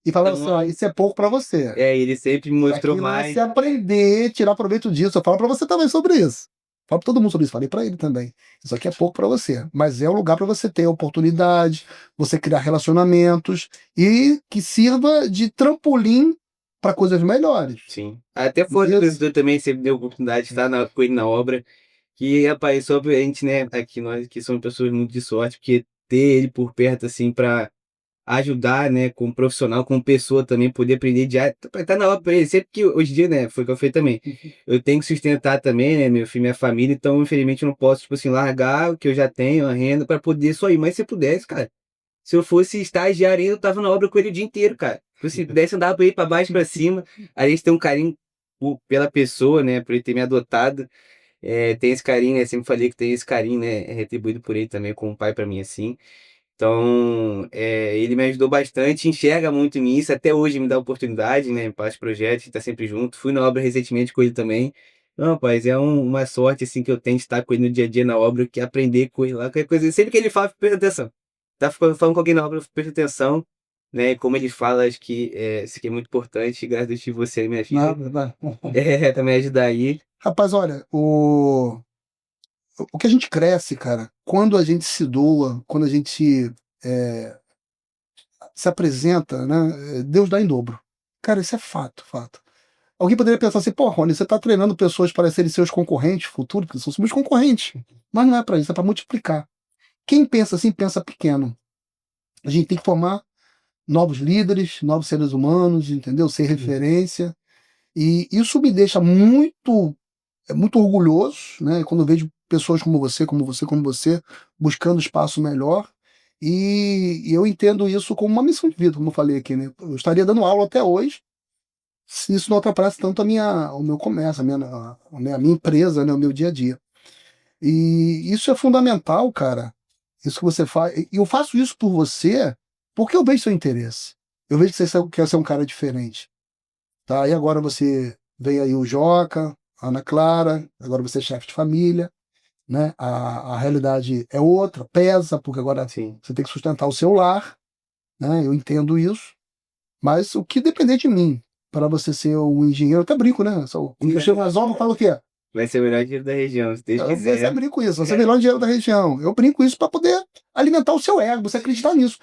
E falava Então, assim, ó, isso é pouco pra você. ele sempre me mostrou Aquilo é mais. se aprender, tirar proveito disso. Eu falo pra você também sobre isso. Falo pra todo mundo sobre isso. Falei pra ele também. Isso aqui é pouco pra você. Mas é um lugar pra você ter oportunidade, você criar relacionamentos e que sirva de trampolim pra coisas melhores. Sim. Até fora do Isso. professor também sempre deu oportunidade de estar com ele na obra. Que, rapaz, só a gente, né, aqui nós que somos pessoas muito de sorte, porque ter ele por perto, assim, pra ajudar, né, como profissional, como pessoa também, poder aprender pra estar na obra pra ele. Sempre que hoje em dia, né, foi o que eu falei também. Eu tenho que sustentar também, né, meu filho, minha família, então, infelizmente, eu não posso, tipo assim, largar o que eu já tenho, a renda, pra poder só ir. Mas se eu pudesse, cara, se eu fosse estagiário, eu tava na obra com ele o dia inteiro, cara. Se pudesse andar pra ir pra baixo, pra cima, a gente tem um carinho pela pessoa, né, por ele ter me adotado. Tem esse carinho, né, sempre falei que tem esse carinho, né, retribuído por ele também como pai pra mim, assim. Então, ele me ajudou bastante, enxerga muito em mim, isso até hoje me dá oportunidade, né, para os projetos, tá sempre junto. Fui na obra recentemente com ele também. Não, rapaz, é uma sorte, assim, que eu tenho de estar com ele no dia a dia na obra, que aprender com ele lá, qualquer coisa. Sempre que ele fala, presta atenção. Tá falando com alguém na obra, presta atenção, né, como ele fala, acho que isso aqui é muito importante, graças a Deus tive você, minha filha. Nada. Também ajudar aí. Rapaz, olha, o que a gente cresce, cara, quando a gente se doa, quando a gente se apresenta, né? Deus dá em dobro. Cara, isso é fato. Alguém poderia pensar assim, pô, Rony, você tá treinando pessoas para serem seus concorrentes futuros, porque são meus concorrentes. Mas não é para isso, é para multiplicar. Quem pensa assim, pensa pequeno. A gente tem que formar novos líderes, novos seres humanos, entendeu? Ser referência. E isso me deixa muito orgulhoso, né? Quando eu vejo pessoas como você, buscando espaço melhor. E eu entendo isso como uma missão de vida, como eu falei aqui, né? Eu estaria dando aula até hoje, se isso não atrapalhasse tanto o meu comércio, a minha empresa, né? O meu dia a dia. E isso é fundamental, cara. Isso que você faz. E eu faço isso por você porque eu vejo seu interesse. Eu vejo que você quer ser um cara diferente. Tá? E agora você veio aí o Joca, a Ana Clara, agora você é chefe de família. né? A realidade é outra, pesa, porque agora Sim. você tem que sustentar o seu lar, né? Eu entendo isso, mas o que depender de mim para você ser um engenheiro, eu até brinco, né? Quando eu chego nas obras, eu falo o quê? Vai ser o melhor dinheiro da região, se Deus Eu quiser. sempre brinco isso, você é o melhor engenheiro da região. Eu brinco isso para poder alimentar o seu ego, você acreditar nisso.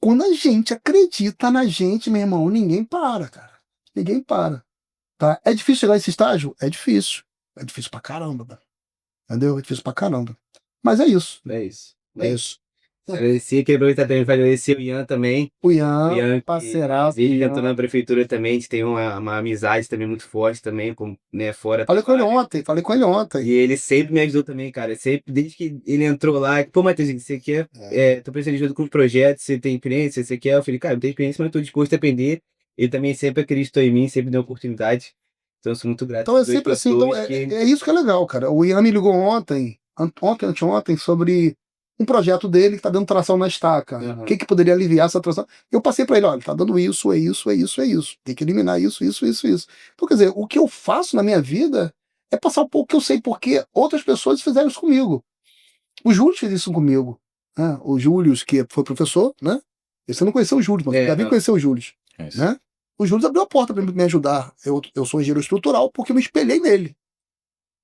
Quando a gente acredita na gente, meu irmão, ninguém para, cara. Ninguém para. Tá? É difícil chegar nesse estágio? É difícil. É difícil pra caramba, né? Entendeu? É difícil pra caramba. Mas é isso. É isso. É isso. Agradecer, queria aproveitar também para agradecer o Ian também. O O Ian, Ian, que parceiraço. desde que Ian. entrou na prefeitura também, a gente tem uma amizade também muito forte também, com, né, fora. Falei com ele ontem. E ele sempre me ajudou também, cara. Sempre, desde que ele entrou lá, pô, Matheus, você quer? Tô precisando de ajuda com projetos, você tem experiência, você quer? Eu falei, cara, não tenho experiência, mas eu tô disposto a aprender. Ele também sempre acreditou em mim, sempre deu oportunidade. Então eu sou muito grato Então é às duas sempre assim. Então pessoas que... é isso que é legal, cara. O Ian me ligou anteontem, sobre um projeto dele que tá dando tração na estaca. Aham. O que que poderia aliviar essa tração? Eu passei para ele, olha, tá dando isso, é isso, é isso, é isso. Tem que eliminar isso, isso, isso, isso. Então, quer dizer, o que eu faço na minha vida é passar um pouco que eu sei, porque outras pessoas fizeram isso comigo. O Júlio fez isso comigo, né? O Júlio, que foi professor, né? Você não conheceu o Júlio, mas já vim não. conhecer o Júlio, É isso. né? O Júlio abriu a porta para me ajudar. Eu sou engenheiro estrutural porque eu me espelhei nele,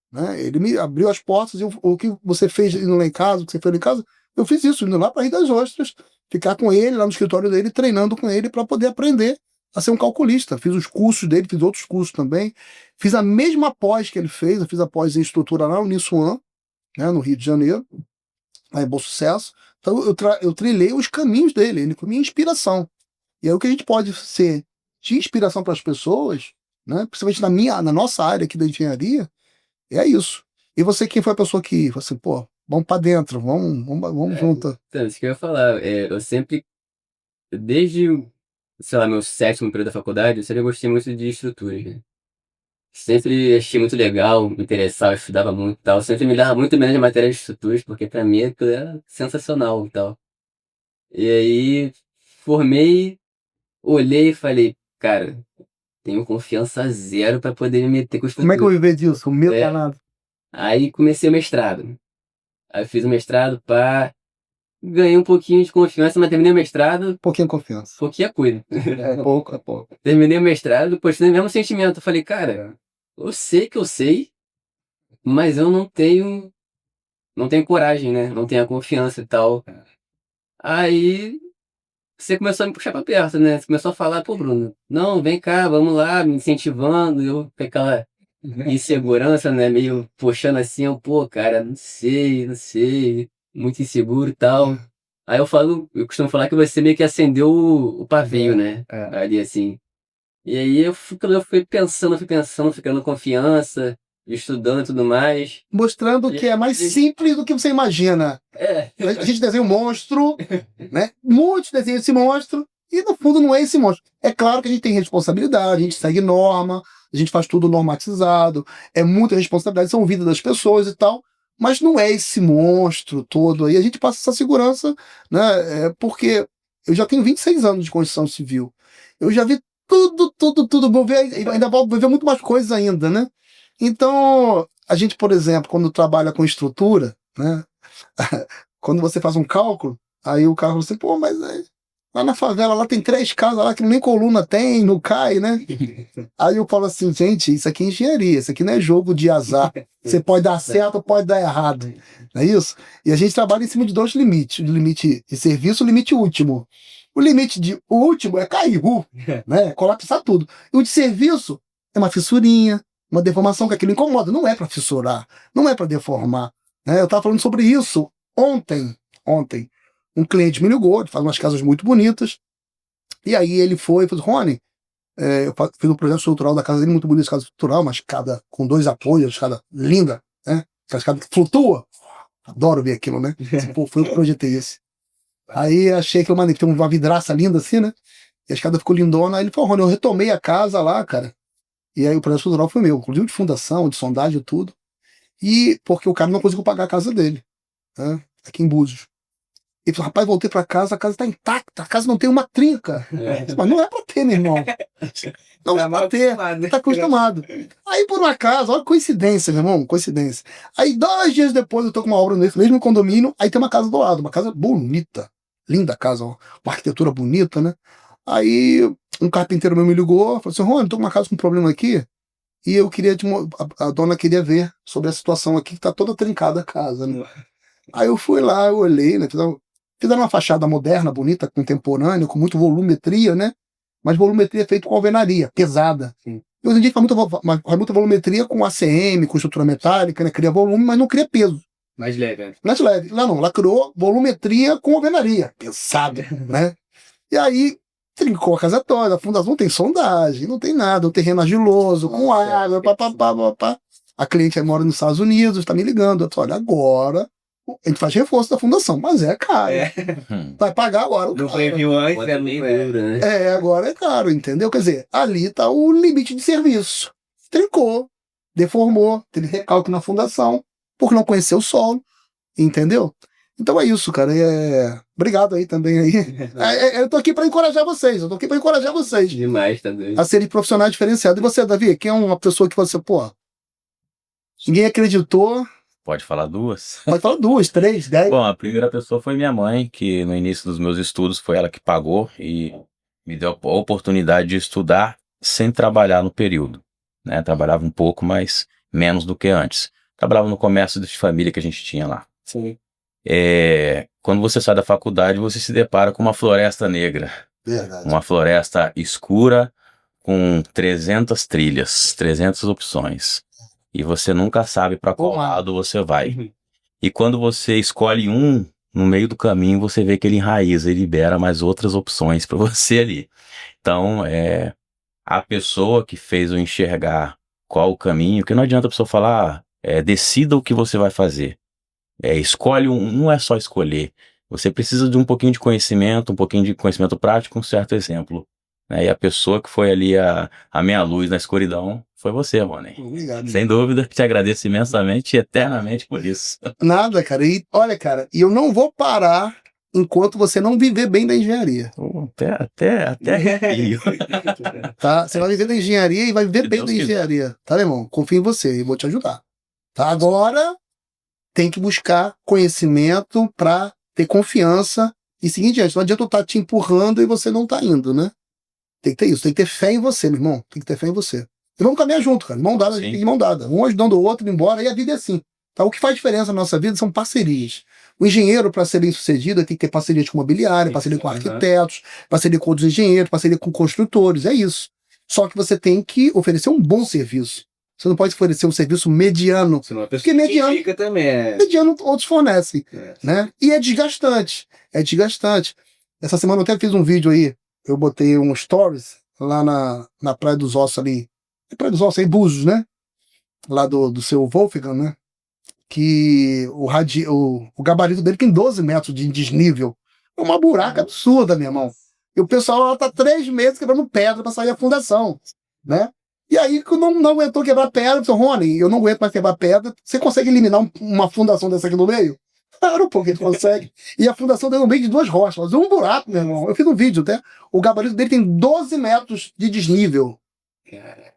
né? Ele me abriu as portas e o que você fez indo lá em casa, o que você fez lá em casa, eu fiz isso, indo lá para Rio das Ostras, ficar com ele lá no escritório dele, treinando com ele para poder aprender a ser um calculista. Fiz os cursos dele, fiz outros cursos também. Fiz a mesma pós que ele fez, eu fiz a pós em estrutura lá no Nissuan, né, no Rio de Janeiro, lá em Bom Sucesso. Então eu trilhei os caminhos dele, ele foi minha inspiração. E aí o que a gente pode ser de inspiração para as pessoas, né, principalmente na nossa área aqui da engenharia, é isso. E você, quem foi a pessoa que falou assim, pô, vamos para dentro, vamos junto. Então, isso que eu ia falar. Eu sempre, desde, sei lá, meu sétimo período da faculdade, eu sempre gostei muito de estruturas, né? Sempre achei muito legal, me interessava, estudava muito e tal. Sempre me dava muito menos de matéria de estruturas, porque pra mim aquilo era sensacional e tal. E aí, formei, olhei e falei, cara, tenho confiança zero pra poder me meter com Como é que eu estrutura. vou viver disso? O meu É. danado. Aí comecei o mestrado. Aí fiz o mestrado, pá, ganhei um pouquinho de confiança, mas terminei o mestrado, Pouquinha confiança. pouquinha coisa. É pouco, é pouco. Terminei o mestrado, postei o mesmo sentimento. Eu falei, cara, eu sei que eu sei, mas eu não tenho coragem, né? Não tenho a confiança e tal. Aí você começou a me puxar pra perto, né? Você começou a falar, pô, Bruno, não, vem cá, vamos lá, me incentivando. Eu com aquela insegurança, né? Meio puxando assim, eu, pô, cara, não sei, muito inseguro e tal. Aí eu costumo falar que você meio que acendeu o pavio, né? Ali assim. E aí eu fui pensando, fui criando confiança, estudando e tudo mais. Mostrando que é mais simples do que você imagina. É, A gente desenha um monstro, né? Muitos desenham esse monstro, e no fundo não é esse monstro. É claro que a gente tem responsabilidade, a gente segue norma, a gente faz tudo normatizado, é muita responsabilidade, são vidas das pessoas e tal, mas não é esse monstro todo aí. A gente passa essa segurança, né? Porque eu já tenho 26 anos de construção civil. Eu já vi tudo. Vou ver, ainda vou ver muito mais coisas ainda, né? Então, a gente, por exemplo, quando trabalha com estrutura, né? Quando você faz um cálculo, aí o cara fala assim, pô, mas lá na favela lá tem 3 casas lá que nem coluna tem, não cai, né? Aí eu falo assim, gente, isso aqui é engenharia, isso aqui não é jogo de azar. Você pode dar certo ou pode dar errado. Não é isso? E a gente trabalha em cima de 2 limites. O limite de serviço e o limite último. O limite de último é cair, né? Colapsar tudo. E o de serviço é uma fissurinha, uma deformação, que aquilo incomoda. Não é para fissurar, não é para deformar. Né? Eu estava falando sobre isso ontem. Um cliente me ligou, ele faz umas casas muito bonitas. E aí ele foi e falou, Rony, eu fiz um projeto estrutural da casa dele, muito bonita, casa estrutural, uma escada com 2 apoios, escada linda, né? Aquela escada que flutua. Adoro ver aquilo, né? Pô, foi eu que projetei esse. Aí achei que eu mandei, tem uma vidraça linda assim, né? E a escada ficou lindona. Aí ele falou, Rony, eu retomei a casa lá, cara. E aí o projeto estrutural foi meu, inclusive de fundação, de sondagem e tudo. E porque o cara não conseguiu pagar a casa dele, né? Aqui em Búzios. Ele falou, rapaz, voltei pra casa, a casa tá intacta, a casa não tem uma trinca. Mas não é pra ter, meu irmão. Não Tá é mal pra ter, acostumado, né? tá acostumado. Aí, por um acaso, olha que coincidência, meu irmão, coincidência. Aí, 2 dias depois, eu tô com uma obra nesse mesmo condomínio, aí tem uma casa do lado, uma casa bonita, linda casa, ó, uma arquitetura bonita, né? Aí, um carpinteiro meu me ligou, falou assim, Rony, tô com uma casa com um problema aqui, e eu queria a dona queria ver sobre a situação aqui, que tá toda trincada a casa, né? Aí eu fui lá, eu olhei, né? Fizeram uma fachada moderna, bonita, contemporânea, com muito volumetria, né? Mas volumetria feita com alvenaria, pesada. Sim. E hoje em dia faz muita volumetria com ACM, com estrutura metálica, né? Cria volume, mas não cria peso. Mais leve, né? Não é leve. Lá não, lá criou volumetria com alvenaria, pesada, né? E aí trincou a casa toda, a fundação não tem sondagem, não tem nada, o terreno argiloso, com água, papapá. A cliente aí mora nos Estados Unidos, está me ligando. Eu disse, olha, agora a gente faz reforço da fundação, mas é caro. É. Vai pagar agora o Não cara. previu antes, Bota né? bem Não é. duro, né? Agora é caro, entendeu? Quer dizer, ali está o limite de serviço. Trincou, deformou, teve recalque na fundação, por não conhecer o solo, entendeu? Então é isso, cara. Obrigado aí também aí. Eu tô aqui para encorajar vocês, Demais, tá doido. a serem profissionais diferenciados. E você, Davi, quem é uma pessoa que você, pô, ninguém acreditou, Pode falar 2? pode falar 2, 3, 10. Bom, a primeira pessoa foi minha mãe, que no início dos meus estudos foi ela que pagou e me deu a oportunidade de estudar sem trabalhar no período, né? Trabalhava um pouco, mas menos do que antes. Trabalhava no comércio de família que a gente tinha lá. Sim. Quando você sai da faculdade, você se depara com uma floresta negra, Verdade. uma floresta escura com 300 trilhas, 300 opções. E você nunca sabe para qual Olá. lado você vai. E quando você escolhe um, no meio do caminho você vê que ele enraiza e libera mais outras opções para você ali. Então, a pessoa que fez eu enxergar qual o caminho, que não adianta a pessoa falar, decida o que você vai fazer. Escolhe não é só escolher. Você precisa de um pouquinho de conhecimento, um pouquinho de conhecimento prático, um certo exemplo. Né? E a pessoa que foi ali a minha luz na escuridão foi você, Rony. Obrigado. Sem dúvida, te agradeço imensamente e eternamente por isso. Nada, cara. E olha, cara, e eu não vou parar enquanto você não viver bem da engenharia. Até arrepio. Tá? Você vai viver da engenharia e vai viver Se bem Deus da quiser. engenharia. Tá, meu irmão? Confio em você e vou te ajudar. Tá? Agora tem que buscar conhecimento para ter confiança e seguir em diante. Não adianta eu estar te empurrando e você não tá indo, né? Tem que ter isso, tem que ter fé em você, meu irmão. Tem que ter fé em você. E vamos caminhar junto, cara. Mão dada, a gente tem que ir mão dada. Um ajudando o outro, indo embora, e a vida é assim. Tá? O que faz diferença na nossa vida são parcerias. O engenheiro, para ser bem sucedido, tem que ter parceria com imobiliária, parceria com arquitetos, parceria com outros engenheiros, parceria com construtores. É isso. Só que você tem que oferecer um bom serviço. Você não pode oferecer um serviço mediano. Senão a pessoa Porque mediano- fica também. Mediano outros fornecem, É. né? E é desgastante. É desgastante. Essa semana eu até fiz um vídeo aí. Eu botei um stories lá na Praia dos Ossos ali. É Praia dos Ossos, é em Búzios, né? Lá do seu Wolfgang, né? Que o gabarito dele tem 12 metros de desnível. É uma buraca absurda, meu irmão. E o pessoal lá tá 3 meses quebrando pedra para sair a fundação, né? E aí, que não aguentou quebrar pedra, eu disse, Rony, eu não aguento mais quebrar pedra. Você consegue eliminar uma fundação dessa aqui no meio? Claro, pô, que ele consegue. E a fundação deu no meio de 2 rochas, um buraco, meu irmão. Eu fiz um vídeo até. O gabarito dele tem 12 metros de desnível,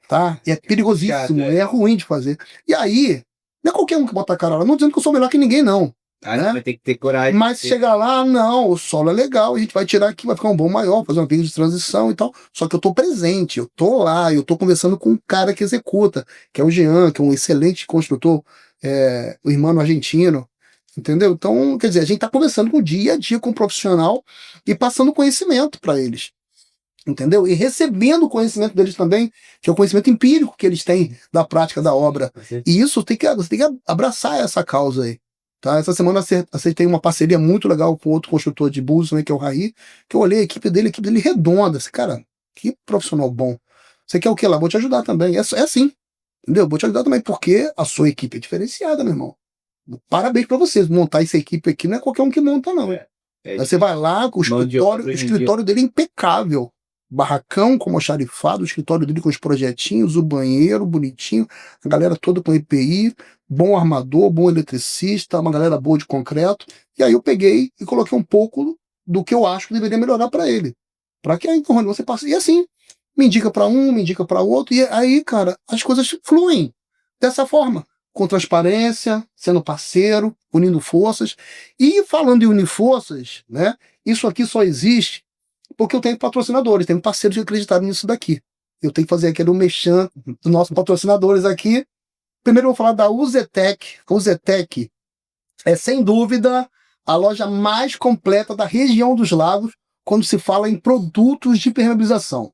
tá? E é perigosíssimo, Chato, é ruim de fazer. E aí, não é qualquer um que bota a cara lá. Não dizendo que eu sou melhor que ninguém, não. Né? Vai ter que ter coragem. Mas se chegar lá, não, o solo é legal, a gente vai tirar aqui, vai ficar um bom maior, fazer uma pista de transição e tal. Só que eu tô presente, eu tô lá, eu tô conversando com o cara que executa, que é o Jean, que é um excelente construtor, o irmão argentino, entendeu? Então, quer dizer, a gente tá conversando com o dia a dia com o profissional e passando conhecimento para eles, entendeu? E recebendo o conhecimento deles também, que é o conhecimento empírico que eles têm da prática da obra. E isso você tem que abraçar essa causa aí. Tá? Essa semana aceitei uma parceria muito legal com outro construtor de Búzios, né, que é o Raí, que eu olhei a equipe dele redonda. Assim, cara, que profissional bom. Você quer o que lá? Vou te ajudar também. É assim, entendeu? Vou te ajudar também, porque a sua equipe é diferenciada, meu irmão. Parabéns pra vocês. Montar essa equipe aqui não é qualquer um que monta, não. Aí você vai lá, o escritório dele é impecável. barracão com almoxarifado, o escritório dele com os projetinhos, o banheiro bonitinho, a galera toda com EPI, bom armador, bom eletricista, uma galera boa de concreto. E aí eu peguei e coloquei um pouco do que eu acho que deveria melhorar para ele. Para que aí, quando você passa. E assim, me indica para um, me indica para outro, e aí, cara, as coisas fluem dessa forma. Com transparência, sendo parceiro, unindo forças. E falando em unir forças, né? Isso aqui só existe porque eu tenho patrocinadores, tenho parceiros que acreditaram nisso daqui. Eu tenho que fazer aquele merchan dos nossos patrocinadores aqui. Primeiro eu vou falar da Uzetec. A Uzetec é, sem dúvida, a loja mais completa da região dos lagos quando se fala em produtos de impermeabilização.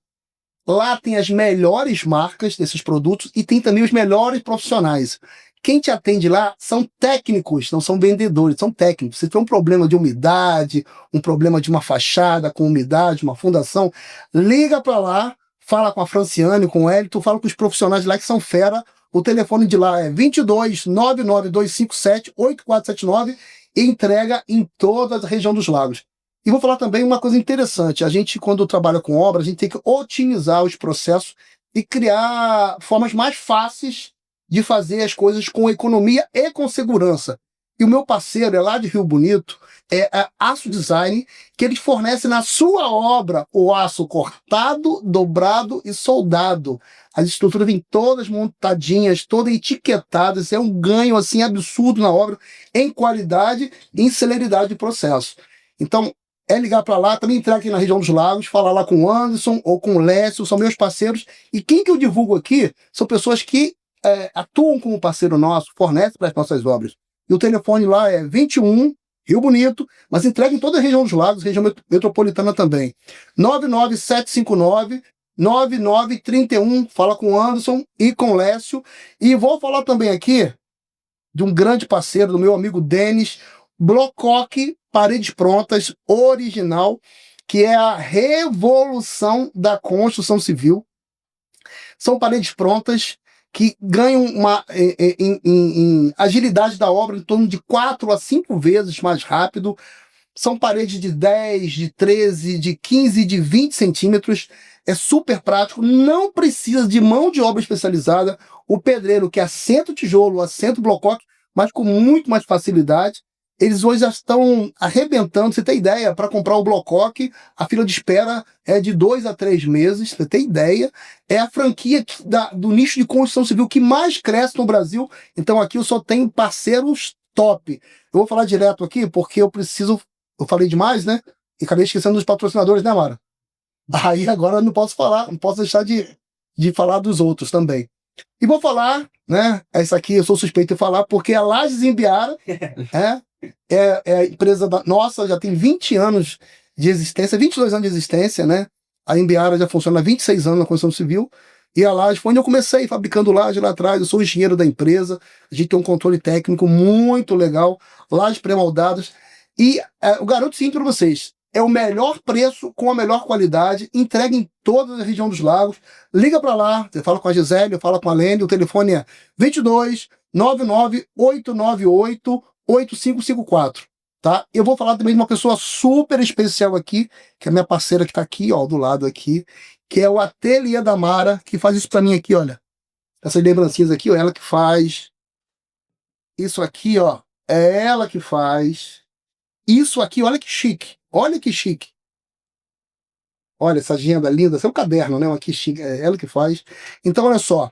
Lá tem as melhores marcas desses produtos e tem também os melhores profissionais. Quem te atende lá são técnicos, não são vendedores, são técnicos. Se tem um problema de umidade, um problema de uma fachada com umidade, uma fundação, liga para lá, fala com a Franciane, com o Hélito, fala com os profissionais lá que são fera. O telefone de lá é 22 99257 8479 e entrega em toda a região dos lagos. E vou falar também uma coisa interessante. A gente, quando trabalha com obra, a gente tem que otimizar os processos e criar formas mais fáceis de fazer as coisas com economia e com segurança. E o meu parceiro é lá de Rio Bonito, é a Aço Design, que eles fornecem na sua obra o aço cortado, dobrado e soldado. As estruturas vêm todas montadinhas, todas etiquetadas, é um ganho assim absurdo na obra, em qualidade e em celeridade de processo. Então, é ligar para lá, também entrar aqui na região dos lagos, falar lá com o Anderson ou com o Lécio, são meus parceiros. E quem que eu divulgo aqui são pessoas que atuam como parceiro nosso, fornecem para as nossas obras. E o telefone lá é 21, Rio Bonito, mas entrega em toda a região dos lagos, região metropolitana também. 99759 9931, fala com o Anderson e com o Lécio. E vou falar também aqui de um grande parceiro, do meu amigo Denis, Blocoque Paredes Prontas, original, que é a revolução da construção civil. São paredes prontas que ganham em agilidade da obra em torno de 4 a 5 vezes mais rápido. São paredes de 10, de 13, de 15, de 20 centímetros. É super prático, não precisa de mão de obra especializada. O pedreiro que assenta o tijolo, assenta o blocoque, mas com muito mais facilidade. Eles hoje já estão arrebentando. Você tem ideia, para comprar o blocoque, a fila de espera é de 2 a 3 meses. Você tem ideia? É a franquia do nicho de construção civil que mais cresce no Brasil. Então aqui eu só tenho parceiros top. Eu vou falar direto aqui porque eu preciso... Eu falei demais, né? E acabei esquecendo dos patrocinadores, né, Mara? Aí agora eu não posso falar, não posso deixar de falar dos outros também. E vou falar, né? Essa aqui eu sou suspeito de falar porque a Lages Imbiara é a empresa nossa, já tem 20 anos de existência, 22 anos de existência, né? A Imbiara já funciona há 26 anos na construção civil. E a Lages foi onde eu comecei, fabricando laje lá atrás. Eu sou engenheiro da empresa, a gente tem um controle técnico muito legal, lajes pré-moldadas. E eu garanto sim para vocês, é o melhor preço com a melhor qualidade, entrega em toda a região dos lagos. Liga para lá, você fala com a Gisele, fala com a Lene, o telefone é 22 99 898 8554, tá? Eu vou falar também de uma pessoa super especial aqui, que é a minha parceira que tá aqui, ó, do lado aqui, que é o Ateliê da Mara, que faz isso para mim aqui, olha. Essas lembrancinhas aqui, ó, ela que faz. Isso aqui, ó, é ela que faz. Isso aqui, olha que chique. Olha que chique. Olha essa agenda linda. Esse é um caderno, né? Que chique. É ela que faz. Então, olha só.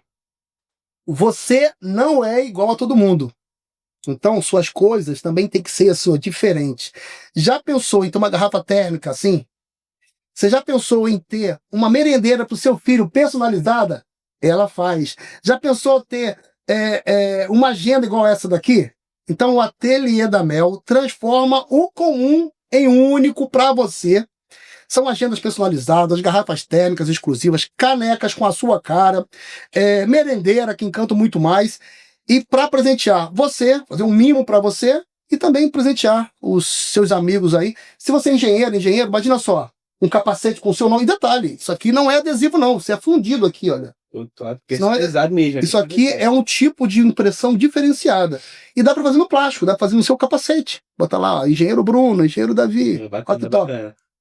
Você não é igual a todo mundo. Então, suas coisas também tem que ser assim, diferentes. Já pensou em ter uma garrafa térmica assim? Você já pensou em ter uma merendeira para o seu filho personalizada? Ela faz. Já pensou ter uma agenda igual essa daqui? Então, o Ateliê da Mel transforma o comum em único para você. São agendas personalizadas, garrafas térmicas exclusivas, canecas com a sua cara, merendeira que encanta muito mais. E para presentear você, fazer um mimo para você e também presentear os seus amigos aí. Se você é engenheiro, imagina só, um capacete com o seu nome. E detalhe, isso aqui não é adesivo não, isso é fundido aqui, olha. Não é pesado mesmo. Isso aqui é um tipo de impressão diferenciada. E dá para fazer no plástico, dá para fazer no seu capacete. Bota lá, engenheiro Bruno, engenheiro Davi. Olha que top.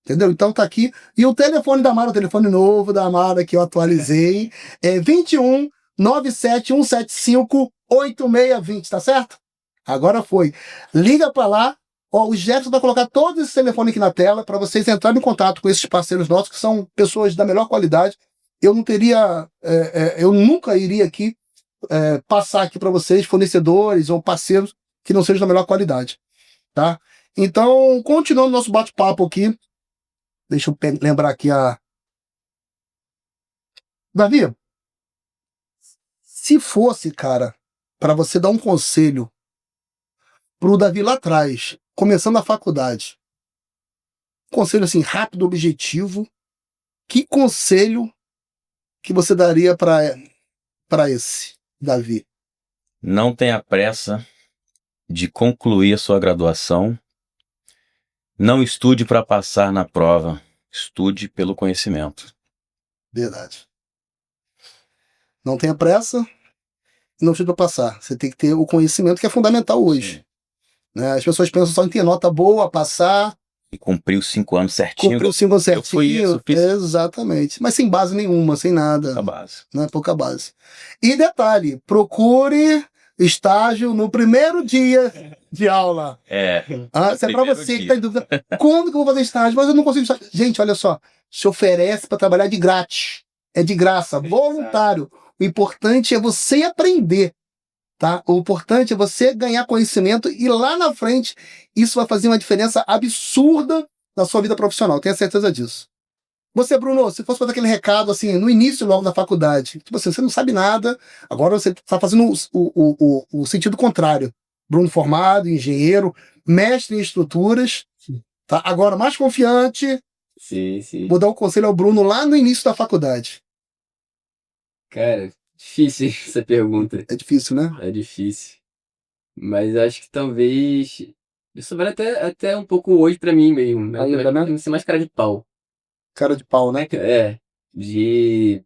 Entendeu? Então tá aqui. E o telefone da Amara, o telefone novo da Amara que eu atualizei, é 21 97 175 8620, tá certo? Agora foi. Liga pra lá. Ó, o Jefferson vai colocar todos esses telefones aqui na tela para vocês entrarem em contato com esses parceiros nossos, que são pessoas da melhor qualidade. Eu não teria, eu nunca iria aqui passar aqui para vocês fornecedores ou parceiros que não sejam da melhor qualidade, tá? Então, continuando nosso bate-papo aqui, deixa eu lembrar aqui Davi, se fosse, cara, para você dar um conselho pro Davi lá atrás, começando a faculdade, conselho assim, rápido, objetivo, que conselho que você daria para esse, Davi? Não tenha pressa de concluir a sua graduação. Não estude para passar na prova. Estude pelo conhecimento. Verdade. Não tenha pressa e não estude para passar. Você tem que ter o conhecimento que é fundamental hoje. Né? As pessoas pensam só em ter nota boa, passar. E cumprir os 5 anos certinho. Cumprir os 5 anos certinho. Eu fui isso, fiz Exatamente. Mas sem base nenhuma, sem nada. a base. Né? Pouca base. E detalhe, procure estágio no primeiro dia de aula. Se é para primeiro você que dia. está em dúvida, quando que eu vou fazer estágio? Mas eu não consigo estágio. Gente, olha só, se oferece para trabalhar de grátis. É de graça, voluntário. O importante é você aprender, tá? O importante é você ganhar conhecimento e lá na frente isso vai fazer uma diferença absurda na sua vida profissional. Tenha certeza disso. Você, Bruno, se fosse fazer aquele recado assim, no início logo da faculdade, tipo assim, você não sabe nada, agora você está fazendo o sentido contrário. Bruno formado, engenheiro, mestre em estruturas, tá? Agora mais confiante. Sim, sim. Vou dar um conselho ao Bruno lá no início da faculdade. Cara, difícil essa pergunta. É difícil, né? É difícil. Mas acho que talvez. Isso vale até um pouco hoje pra mim mesmo. Mas Ainda, né? vai ser mais cara de pau. Cara de pau, né? De.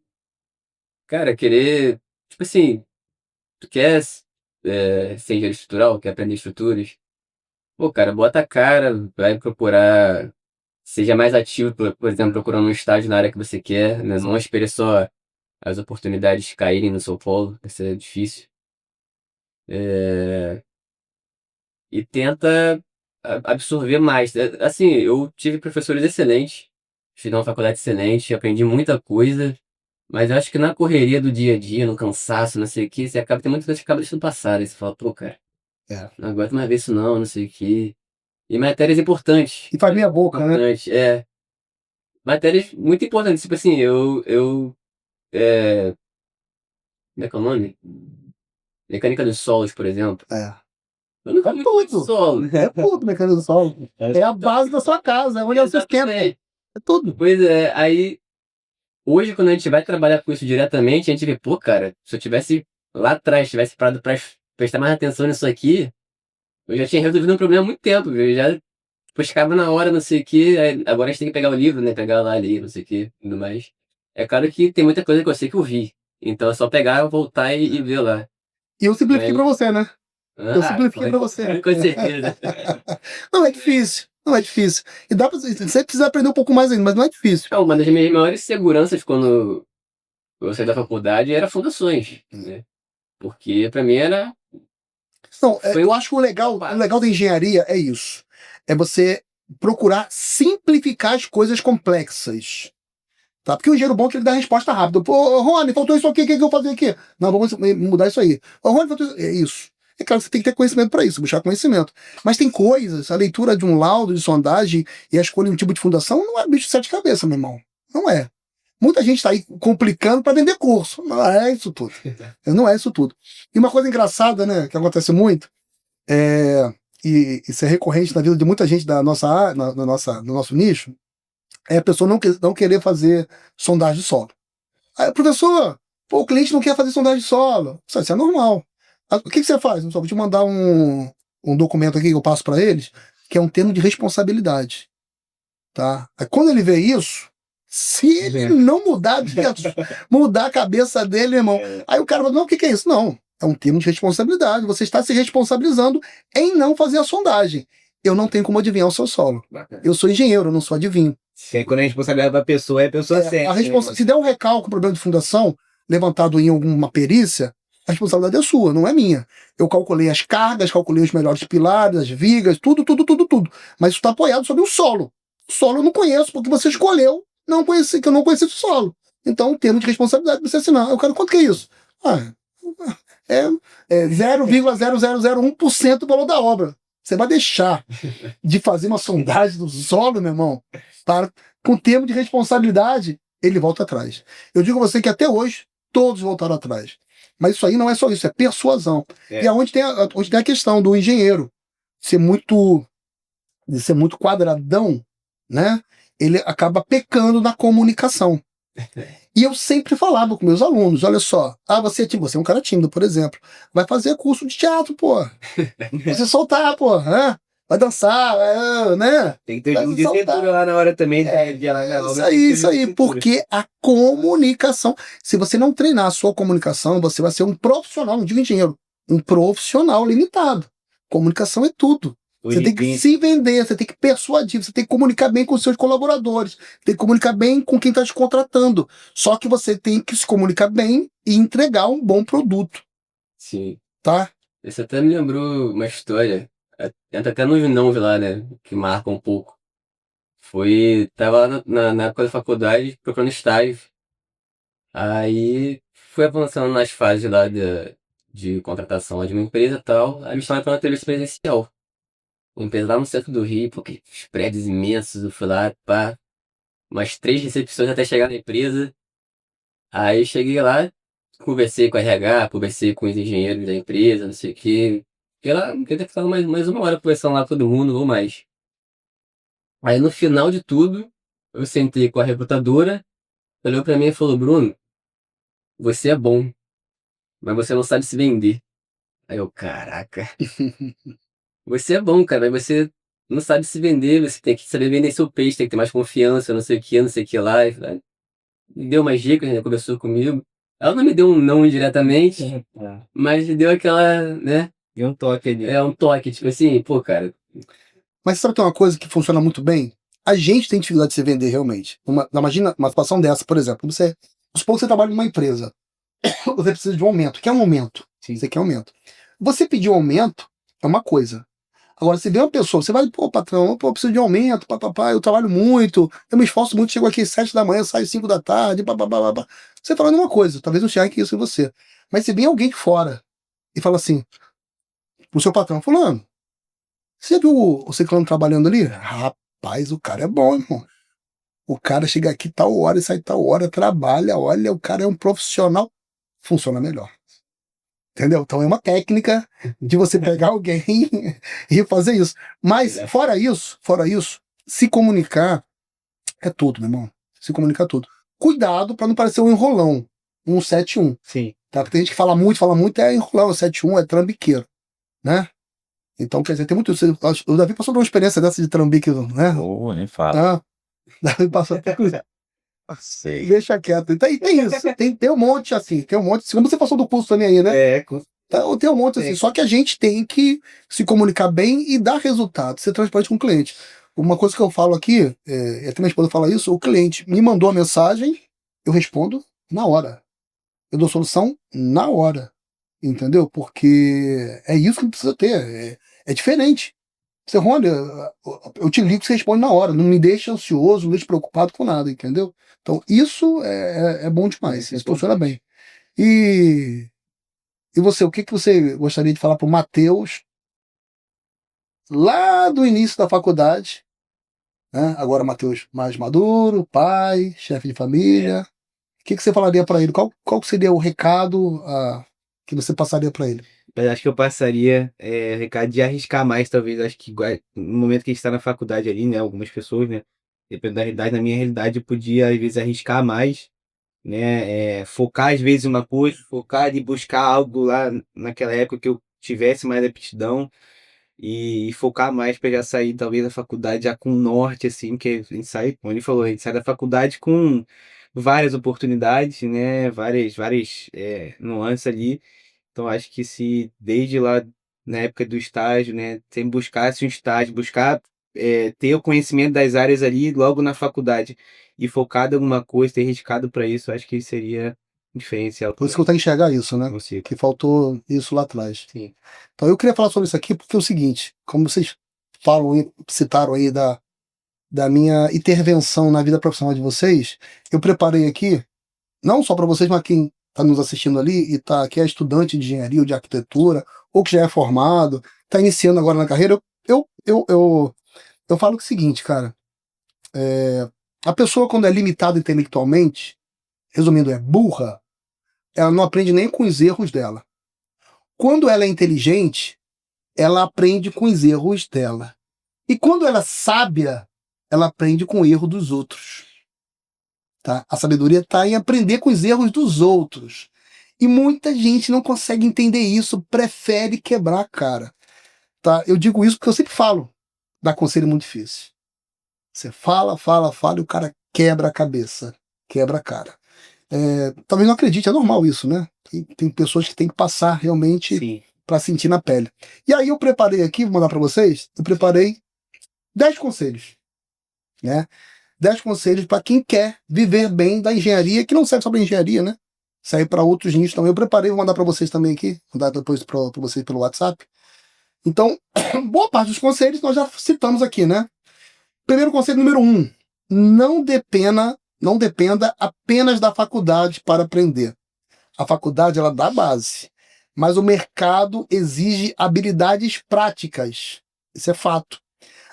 Cara, querer. Tipo assim, tu quer ser engenheiro estrutural, quer aprender estruturas. Pô, cara, bota a cara, vai procurar. Seja mais ativo, por exemplo, procurando um estágio na área que você quer, né? Não espere só as oportunidades caírem no seu colo, isso é difícil. E tenta absorver mais. Assim, eu tive professores excelentes, fiz uma faculdade excelente, aprendi muita coisa, mas eu acho que na correria do dia a dia, no cansaço, não sei o que, você acaba, tem muitas coisas que acaba deixando passar, aí você fala, pô, cara, não aguento mais ver isso não sei o que. E matérias importantes. E faz meia boca, né? Importantes, matérias muito importantes, tipo assim, como é que é o nome? Mecânica dos solos, por exemplo. Eu não É fui tudo. muito solo. É tudo mecânica do solo. É a base da sua casa, é onde é o sistema. É tudo. Pois é, aí hoje quando a gente vai trabalhar com isso diretamente, a gente vê, pô, cara, se eu tivesse lá atrás, tivesse parado pra prestar mais atenção nisso aqui, eu já tinha resolvido um problema há muito tempo, eu já buscava na hora, não sei o que, agora a gente tem que pegar o livro, né, pegar lá ali, não sei o que, tudo mais. É claro que tem muita coisa que eu sei que eu vi, então é só pegar, voltar e ver lá. E eu simplifiquei pra você, né? Eu Ah, simplifiquei pra você. com certeza. Não é difícil. Não é difícil. E dá pra. Você precisa aprender um pouco mais ainda, mas não é difícil. Uma das minhas maiores seguranças quando eu saí da faculdade era fundações, né? Porque pra mim era. Não, Foi eu acho que o legal da engenharia é isso. É você procurar simplificar as coisas complexas. Tá? Porque o engenheiro bom é que ele dá a resposta rápida. Pô, Rony, faltou isso aqui, o que eu vou fazer aqui? Não, vamos mudar isso aí. Ô, Rony, faltou isso. É isso. É claro que você tem que ter conhecimento para isso, buscar conhecimento. Mas tem coisas, a leitura de um laudo de sondagem e a escolha de um tipo de fundação não é bicho de sete cabeças, meu irmão. Não é. Muita gente está aí complicando para vender curso. Não é isso tudo. Não é isso tudo. E uma coisa engraçada, né, que acontece muito, e isso é recorrente na vida de muita gente da nossa área, no nosso nicho, é a pessoa não querer fazer sondagem de solo. Aí, professor, o cliente não quer fazer sondagem de solo. Isso é normal. O que você faz? Vou te mandar um documento aqui que eu passo para eles, que é um termo de responsabilidade. Tá? Aí, quando ele vê isso, se ele não mudar dentro, mudar a cabeça dele, irmão, aí o cara fala, não, o que é isso? Não, é um termo de responsabilidade. Você está se responsabilizando em não fazer a sondagem. Eu não tenho como adivinhar o seu solo. Eu sou engenheiro, eu não sou adivinho. Que aí quando a responsabilidade pra pessoa, é a pessoa A sente. se der um recalque, um problema de fundação, levantado em alguma perícia, a responsabilidade é sua, não é minha. Eu calculei as cargas, calculei os melhores pilares, as vigas, tudo, tudo, tudo, tudo. Mas isso está apoiado sobre o solo. O solo eu não conheço, porque você escolheu não conhecer, que eu não conhecesse o solo. Então, termo de responsabilidade você assinar. Eu quero quanto que é isso? Ah, é 0,0001% do valor da obra. Você vai deixar de fazer uma sondagem do solo, meu irmão, com termo de responsabilidade, ele volta atrás. Eu digo a você que até hoje, todos voltaram atrás. Mas isso aí não é só isso, é persuasão. É. E é onde tem a questão do engenheiro de ser muito quadradão, né? Ele acaba pecando na comunicação. E eu sempre falava com meus alunos, olha só, você é um cara tímido, por exemplo, vai fazer curso de teatro, pô. Você soltar, pô, vai dançar, né? Tem que ter Vai um de soltar. cintura lá na hora também, de lá na obra. Isso aí, porque a comunicação, se você não treinar a sua comunicação, você vai ser um profissional, não digo engenheiro, um profissional limitado. Comunicação é tudo. Você tem que se vender, você tem que persuadir, você tem que comunicar bem com os seus colaboradores, tem que comunicar bem com quem está te contratando. Só que você tem que se comunicar bem e entregar um bom produto, Sim. tá? Isso até me lembrou uma história. Entra até nos nomes lá, né? Que marcam um pouco. Tava lá na época da faculdade procurando estágio. Aí fui avançando nas fases lá de contratação de uma empresa e tal. Aí me chamaram para uma entrevista presencial. Uma empresa lá no centro do Rio, porque os prédios imensos, eu fui lá, pá, umas 3 recepções até chegar na empresa. Aí cheguei lá, conversei com a RH, conversei com os engenheiros da empresa, não sei o quê. Fiquei lá, queria ter ficado mais uma hora conversando lá com todo mundo, ou mais. Aí no final de tudo, eu sentei com a recrutadora, olhou pra mim e falou, Bruno, você é bom, mas você não sabe se vender. Aí eu, caraca, você é bom, cara, mas você não sabe se vender, você tem que saber vender seu peixe, tem que ter mais confiança, não sei o que, não sei o que lá. E me deu umas dicas, né, conversou comigo. Ela não me deu um não diretamente, mas deu aquela, né? E um toque ali. Um toque, tipo assim, pô, cara. Mas sabe que tem uma coisa que funciona muito bem? A gente tem dificuldade de se vender realmente. Imagina uma situação dessa, por exemplo, supor que você trabalha numa empresa, você precisa de um aumento. Quer um aumento? Sim. Você quer um aumento. Você pedir um aumento é uma coisa. Agora, você vê uma pessoa, você vai, pô, patrão, eu preciso de um aumento, papapá, eu trabalho muito, eu me esforço muito, chego aqui às 7 da manhã, saio 5 da tarde, papapá. Você falando uma coisa, talvez não enxergue isso em você. Mas se vem alguém de fora e fala assim, pro seu patrão, fulano, você viu o ciclano trabalhando ali? Rapaz, o cara é bom, irmão. O cara chega aqui tal hora e sai tal hora, trabalha, olha, o cara é um profissional, funciona melhor. Entendeu? Então é uma técnica de você pegar alguém e fazer isso. Mas, fora isso, se comunicar é tudo, meu irmão. Se comunicar é tudo. Cuidado para não parecer um enrolão, um 7-1. Sim. Tá? Porque tem gente que fala muito, é enrolão, 7-1 é trambiqueiro, né? Então, quer dizer, tem muito isso. O Davi passou por uma experiência dessa de trambique, né? Ô, nem fala. Davi passou por Sei. Deixa quieto. Tem isso. Tem um monte assim. Tem um monte. Como você passou do curso também aí, né? Então, tem um monte assim. Só que a gente tem que se comunicar bem e dar resultado, ser transparente com o cliente. Uma coisa que eu falo aqui, até minha esposa fala isso, o cliente me mandou a mensagem, eu respondo na hora. Eu dou solução na hora. Entendeu? Porque é isso que precisa ter. É diferente. Você, olha, eu te ligo, você responde na hora. Não me deixa ansioso, não me deixa preocupado com nada, entendeu? Então, isso é bom demais. Isso funciona bem. E você, o que você gostaria de falar para o Matheus lá do início da faculdade, né? Agora Matheus mais maduro, pai, chefe de família. O que você falaria para ele? Qual seria o recado que você passaria para ele? Mas acho que eu passaria o recado de arriscar mais, talvez. Acho que no momento que a gente está na faculdade ali, né? Algumas pessoas, né? Dependendo da realidade, na minha realidade, eu podia, às vezes, arriscar mais, né? Focar, às vezes, em uma coisa, focar e buscar algo lá naquela época que eu tivesse mais aptidão e focar mais para já sair, talvez, da faculdade já com norte, assim, que a gente sai, como ele falou, a gente sai da faculdade com várias oportunidades, né? Várias nuances ali. Então, acho que se desde lá na época do estágio, né, sempre buscasse um estágio, buscar ter o conhecimento das áreas ali logo na faculdade e focado em alguma coisa, ter dedicado para isso, acho que seria diferencial Por isso que eu também. tenho que enxergar isso, né? Consigo. Que faltou isso lá atrás. Sim. Então eu queria falar sobre isso aqui porque é o seguinte, como vocês citaram aí da minha intervenção na vida profissional de vocês, eu preparei aqui, não só para vocês, mas quem está nos assistindo ali que é estudante de engenharia ou de arquitetura, ou que já é formado, está iniciando agora na carreira, eu falo o seguinte, cara, a pessoa quando é limitada intelectualmente, resumindo, é burra, ela não aprende nem com os erros dela. Quando ela é inteligente, ela aprende com os erros dela. E quando ela é sábia, ela aprende com o erro dos outros. Tá? A sabedoria está em aprender com os erros dos outros. E muita gente não consegue entender isso, prefere quebrar a cara. Tá? Eu digo isso porque eu sempre falo, dar conselho é muito difícil. Você fala e o cara quebra a cabeça, quebra a cara. Talvez não acredite, é normal isso, né? Tem pessoas que têm que passar realmente Sim. para sentir na pele. E aí eu preparei aqui, vou mandar para vocês, eu preparei 10 conselhos, né? 10 conselhos para quem quer viver bem da engenharia, que não serve só para engenharia, né? Serve para outros nichos também. Eu preparei, vou mandar para vocês também aqui, vou mandar depois para vocês pelo WhatsApp. Então, boa parte dos conselhos nós já citamos aqui, né? Primeiro conselho número 1, não dependa apenas da faculdade para aprender. A faculdade, ela dá base, mas o mercado exige habilidades práticas. Isso é fato.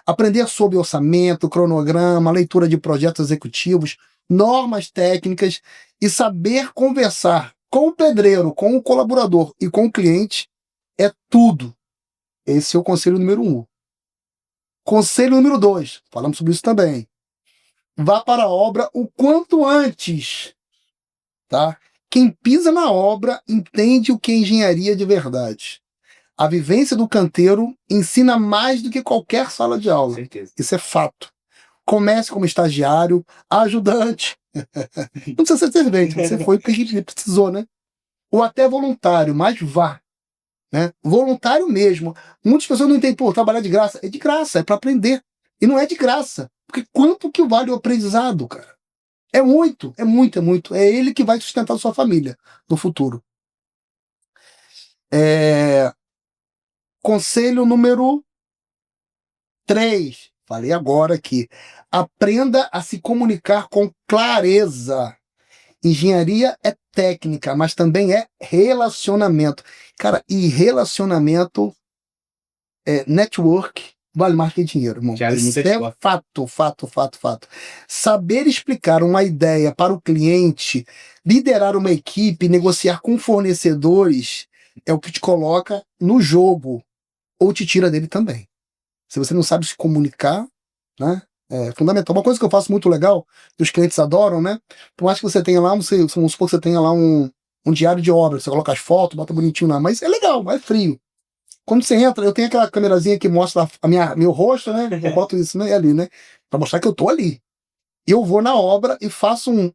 Aprender sobre orçamento, cronograma, leitura de projetos executivos, normas técnicas e saber conversar com o pedreiro, com o colaborador e com o cliente é tudo. Esse é o conselho número 1. Conselho número 2, falamos sobre isso também. Vá para a obra o quanto antes, tá? Quem pisa na obra entende o que é engenharia de verdade. A vivência do canteiro ensina mais do que qualquer sala de aula. Certeza. Isso é fato. Comece como estagiário, ajudante. Não precisa ser servente, você foi porque a gente precisou, né? Ou até voluntário, mas vá. Né? Voluntário mesmo. Muitas pessoas não entendem, pô, trabalhar de graça. É de graça, é para aprender. E não é de graça. Porque quanto que vale o aprendizado, cara? É muito, é muito, é muito. É ele que vai sustentar a sua família no futuro. Conselho número 3. Falei agora aqui. Aprenda a se comunicar com clareza. Engenharia é técnica, mas também é relacionamento. Cara, e relacionamento network vale mais que dinheiro, irmão. Já abre Isso muitas é portas. fato. Saber explicar uma ideia para o cliente, liderar uma equipe, negociar com fornecedores é o que te coloca no jogo ou te tira dele também. Se você não sabe se comunicar, né? É fundamental. Uma coisa que eu faço muito legal, que os clientes adoram, né? Por mais que você tenha lá, vamos supor que você tenha lá um diário de obra, você coloca as fotos, bota bonitinho lá, mas é legal, é frio. Quando você entra, eu tenho aquela câmerazinha que mostra meu rosto, né? Eu boto isso, né, ali, né? Pra mostrar que eu tô ali. Eu vou na obra e faço um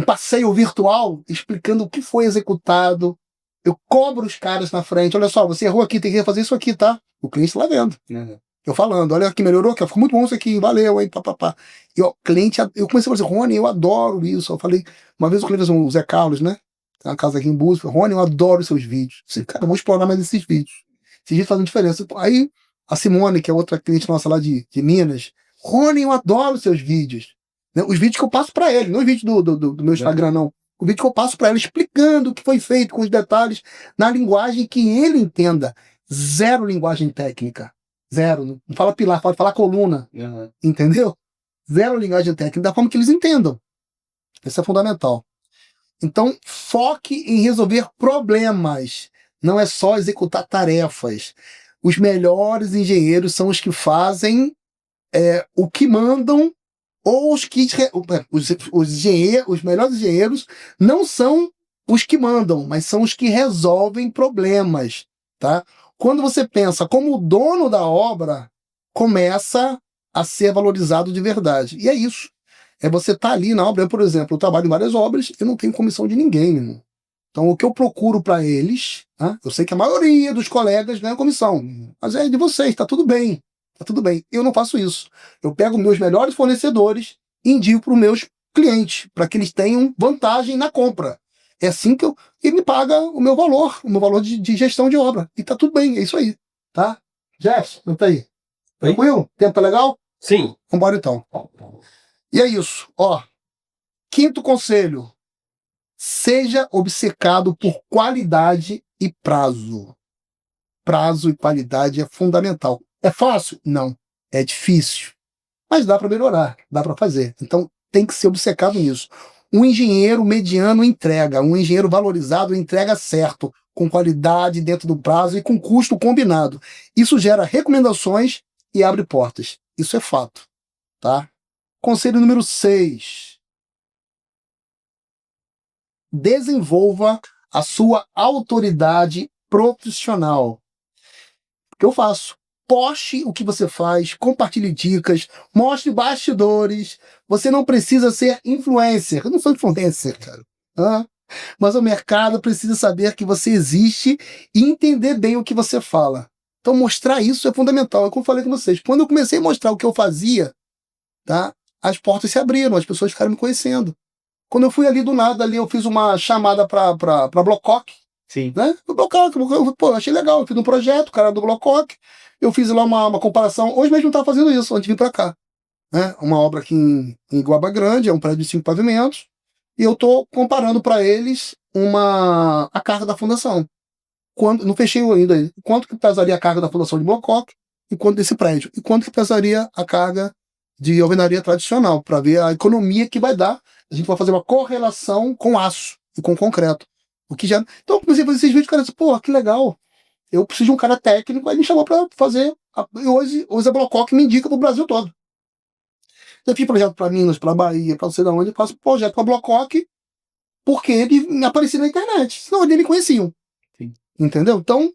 passeio virtual explicando o que foi executado. Eu cobro os caras na frente. Olha só, você errou aqui, tem que fazer isso aqui, tá? O cliente tá lá vendo. Uhum. Eu falando, olha aqui, melhorou aqui, ficou muito bom isso aqui, valeu, hein, papapá. E o cliente, eu comecei a falar assim, Rony, eu adoro isso. Eu falei, uma vez o cliente, o Zé Carlos, né? Tem uma casa aqui em Búzios, Rony, eu adoro os seus vídeos. Eu falei, cara, eu vou explorar mais esses vídeos. Esses vídeos fazem diferença. Aí, a Simone, que é outra cliente nossa lá de Minas, Rony, eu adoro os seus vídeos. Né? Os vídeos que eu passo para ele, não os vídeos do meu Instagram, não. O vídeo que eu passo para ele, explicando o que foi feito, com os detalhes, na linguagem que ele entenda. Zero linguagem técnica. Zero. Não fala pilar, fala coluna. Uhum. Entendeu? Zero linguagem técnica, da forma que eles entendam. Isso é fundamental. Então, foque em resolver problemas. Não é só executar tarefas. Os melhores engenheiros são os que fazem o que mandam, ou os que. Os melhores engenheiros não são os que mandam, mas são os que resolvem problemas. Tá? Quando você pensa como o dono da obra, começa a ser valorizado de verdade. E é isso. Você estar ali na obra. Eu, por exemplo, eu trabalho em várias obras e não tenho comissão de ninguém, irmão. Então, o que eu procuro para eles Tá? Eu sei que a maioria dos colegas ganha comissão, mas é de vocês, tá tudo bem. Tá tudo bem. Eu não faço isso. Eu pego meus melhores fornecedores e indico para os meus clientes, para que eles tenham vantagem na compra. É assim que e me paga o meu valor de gestão de obra. E tá tudo bem, é isso aí. Tá? Jefferson, tá aí. Tranquilo? Tempo tá legal? Sim. Vambora então. E é isso. Ó, quinto conselho. Seja obcecado por qualidade e prazo. Prazo e qualidade é fundamental. É fácil? Não. É difícil. Mas dá para melhorar, dá para fazer. Então tem que ser obcecado nisso. Um engenheiro mediano entrega, um engenheiro valorizado entrega certo, com qualidade dentro do prazo e com custo combinado. Isso gera recomendações e abre portas. Isso é fato. Tá? Conselho número 6. Desenvolva a sua autoridade profissional. O que eu faço? Poste o que você faz, compartilhe dicas, mostre bastidores. Você não precisa ser influencer. Eu não sou influencer, cara. Mas o mercado precisa saber que você existe e entender bem o que você fala. Então, mostrar isso é fundamental. É como eu falei com vocês. Quando eu comecei a mostrar o que eu fazia, tá? As portas se abriram, as pessoas ficaram me conhecendo. Quando eu fui ali do nada, ali eu fiz uma chamada para Blococ, Sim. né? O Blococ, pô, achei legal. Eu fiz um projeto, o cara do Blococ. Eu fiz lá uma comparação. Hoje mesmo eu estava fazendo isso, antes de vir para cá. Né? Uma obra aqui em Guaba Grande, é um prédio de 5 pavimentos. E eu estou comparando para eles a carga da fundação. Não fechei ainda. Quanto que pesaria a carga da fundação de Blococ e quanto desse prédio? E quanto que pesaria a carga de alvenaria tradicional, para ver a economia que vai dar. A gente vai fazer uma correlação com aço e com concreto. O que já... Então eu comecei a fazer esses vídeos, cara, pô, que legal. Eu preciso de um cara técnico, aí me chamou para fazer. E hoje a Blococ me indica para o Brasil todo. Eu fiz projeto para Minas, para Bahia, para não sei de onde, eu faço projeto para Blococ, porque ele me aparecia na internet. Senão eles me conheciam. Sim. Entendeu? Então,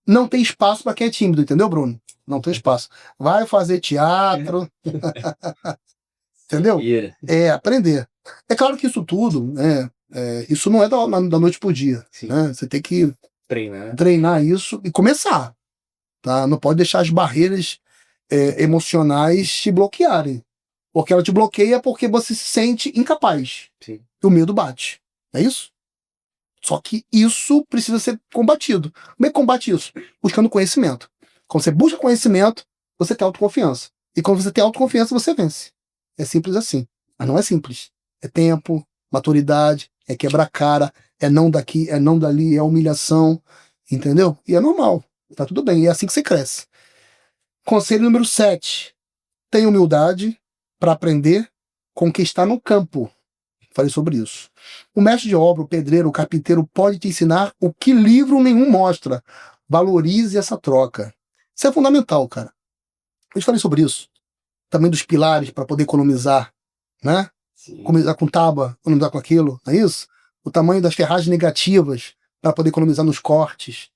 não tem espaço para quem é tímido, entendeu, Bruno? Não tem espaço. Vai fazer teatro. Entendeu? É, aprender. É claro que isso tudo, né? Isso não é da noite pro dia. Né? Você tem que treinar isso e começar. Tá? Não pode deixar as barreiras emocionais te bloquearem. Porque ela te bloqueia porque você se sente incapaz. Sim. E o medo bate. É isso? Só que isso precisa ser combatido. Como é que combate isso? Buscando conhecimento. Quando você busca conhecimento, você tem autoconfiança. E quando você tem autoconfiança, você vence. É simples assim. Mas não é simples. É tempo, maturidade, é quebrar cara, é não daqui, é não dali, é humilhação. Entendeu? E é normal. Tá tudo bem. E é assim que você cresce. Conselho número 7. Tenha humildade para aprender com o que está no campo. Falei sobre isso. O mestre de obra, o pedreiro, o carpinteiro pode te ensinar o que livro nenhum mostra. Valorize essa troca. Isso é fundamental, cara. Eu te falei sobre isso. Também dos pilares para poder economizar, né? Sim. Economizar com tábua, economizar com aquilo, não é isso? O tamanho das ferragens negativas para poder economizar nos cortes.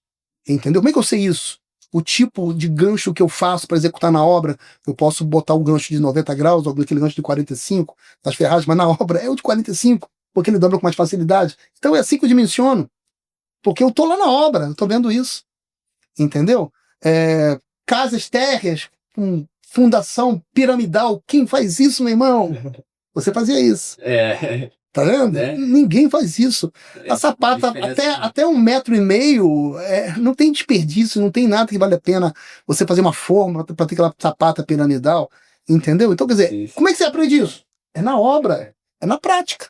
Entendeu? Como é que eu sei isso? O tipo de gancho que eu faço para executar na obra, eu posso botar o gancho de 90 graus, ou aquele gancho de 45 nas ferragens, mas na obra é o de 45, porque ele dobra com mais facilidade. Então é assim que eu dimensiono. Porque eu tô lá na obra, eu tô vendo isso. Entendeu? Casas térreas com fundação piramidal. Quem faz isso, meu irmão? Você fazia isso. Tá vendo? Ninguém faz isso. A sapata, até 1,5 metros, não tem desperdício, não tem nada que vale a pena você fazer uma forma para ter aquela sapata piramidal. Entendeu? Então, quer dizer, como é que você aprende isso? É na obra, é na prática.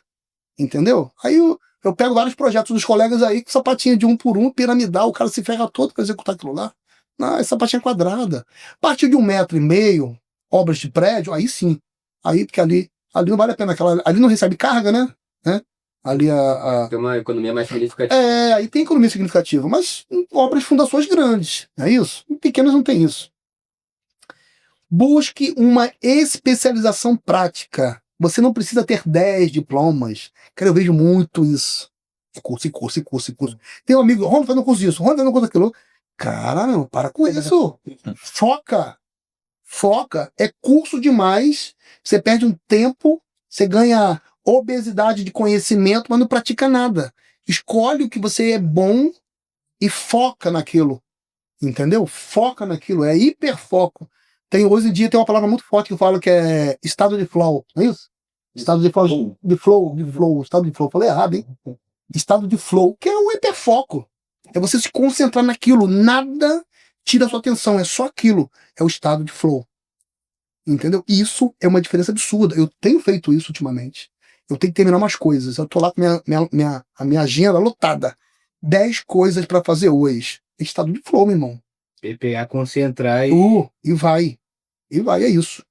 Entendeu? Aí eu pego vários projetos dos colegas aí com sapatinha de 1 por 1, piramidal, o cara se ferra todo para executar aquilo lá. Não, é sapatinha quadrada. A partir de 1,5 metro, obras de prédio, aí sim. Aí, porque ali não vale a pena. Ali não recebe carga, né? Ali tem uma economia mais significativa. Aí tem economia significativa, mas obras de fundações grandes, é isso? Em pequenas não tem isso. Busque uma especialização prática. Você não precisa ter 10 diplomas. Cara, eu vejo muito isso. Curso. Tem um amigo, Ronda fazendo um curso disso, Ronda fazendo um curso daquilo. Cara, meu, para com isso. Foca. É curso demais. Você perde um tempo, você ganha obesidade de conhecimento, mas não pratica nada. Escolhe o que você é bom e foca naquilo, entendeu? Foca naquilo, é hiperfoco. Hoje em dia tem uma palavra muito forte que eu falo que é estado de flow, não é isso? Estado de flow, estado de flow. Falei errado, hein? Estado de flow, que é o hiperfoco. É você se concentrar naquilo, nada tira a sua atenção, é só aquilo. É o estado de flow. Entendeu? Isso é uma diferença absurda. Eu tenho feito isso ultimamente. Eu tenho que terminar umas coisas. Eu tô lá com a minha agenda lotada. 10 coisas pra fazer hoje. Estado de flow, meu irmão. Pegar, concentrar E vai. E vai, é isso.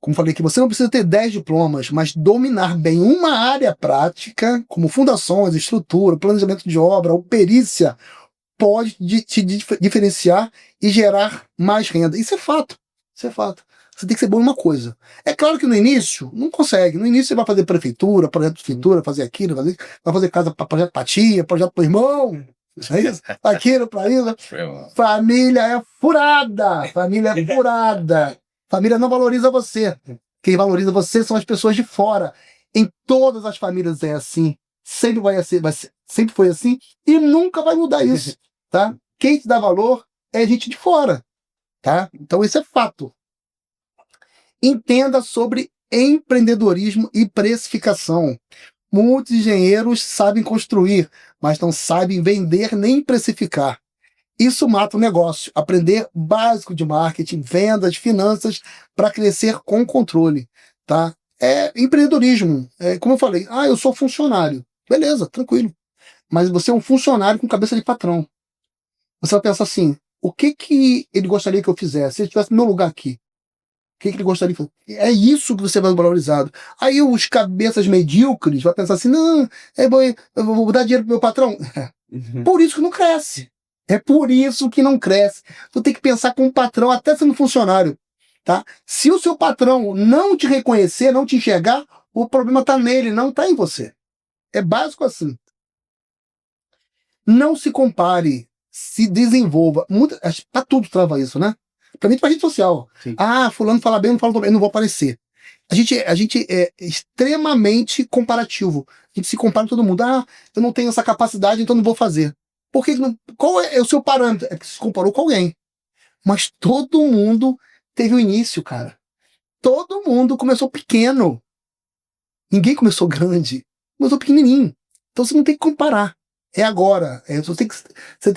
Como falei aqui, você não precisa ter 10 diplomas, mas dominar bem uma área prática, como fundações, estrutura, planejamento de obra ou perícia, pode te diferenciar e gerar mais renda. Isso é fato. Isso é fato. Você tem que ser bom em uma coisa. É claro que no início, não consegue. No início você vai fazer prefeitura, projeto de prefeitura, fazer aquilo, vai fazer casa para projeto para tia, projeto para irmão, é isso? Aquilo para isso. Família é furada. Família é furada. Família não valoriza você. Quem valoriza você são as pessoas de fora. Em todas as famílias é assim. Sempre sempre foi assim e nunca vai mudar isso, tá? Quem te dá valor é gente de fora, tá? Então isso é fato. Entenda sobre empreendedorismo e precificação. Muitos engenheiros sabem construir, mas não sabem vender nem precificar. Isso mata o negócio. Aprender básico de marketing, vendas, finanças, para crescer com controle, tá? É empreendedorismo. Como eu falei, eu sou funcionário. Beleza, tranquilo. Mas você é um funcionário com cabeça de patrão. Você vai pensar assim, o que ele gostaria que eu fizesse? Se ele estivesse no meu lugar aqui, o que ele gostaria de fazer? É isso que você vai valorizar. Aí os cabeças medíocres vão pensar assim, não, eu vou dar dinheiro pro meu patrão. Por isso que não cresce. É por isso que não cresce. Tu tem que pensar como patrão, até sendo funcionário. Tá? Se o seu patrão não te reconhecer, não te enxergar, o problema está nele, não está em você. É básico assim. Não se compare, se desenvolva. Pra tudo trava isso, né? Pra mim, pra rede social. Sim. Fulano fala bem, não fala bem, não vou aparecer. A gente é extremamente comparativo. A gente se compara com todo mundo. Eu não tenho essa capacidade, então não vou fazer. Qual é o seu parâmetro? É que se comparou com alguém. Mas todo mundo teve o início, cara. Todo mundo começou pequeno. Ninguém começou grande. Começou pequenininho. Então você não tem que comparar. É agora. Você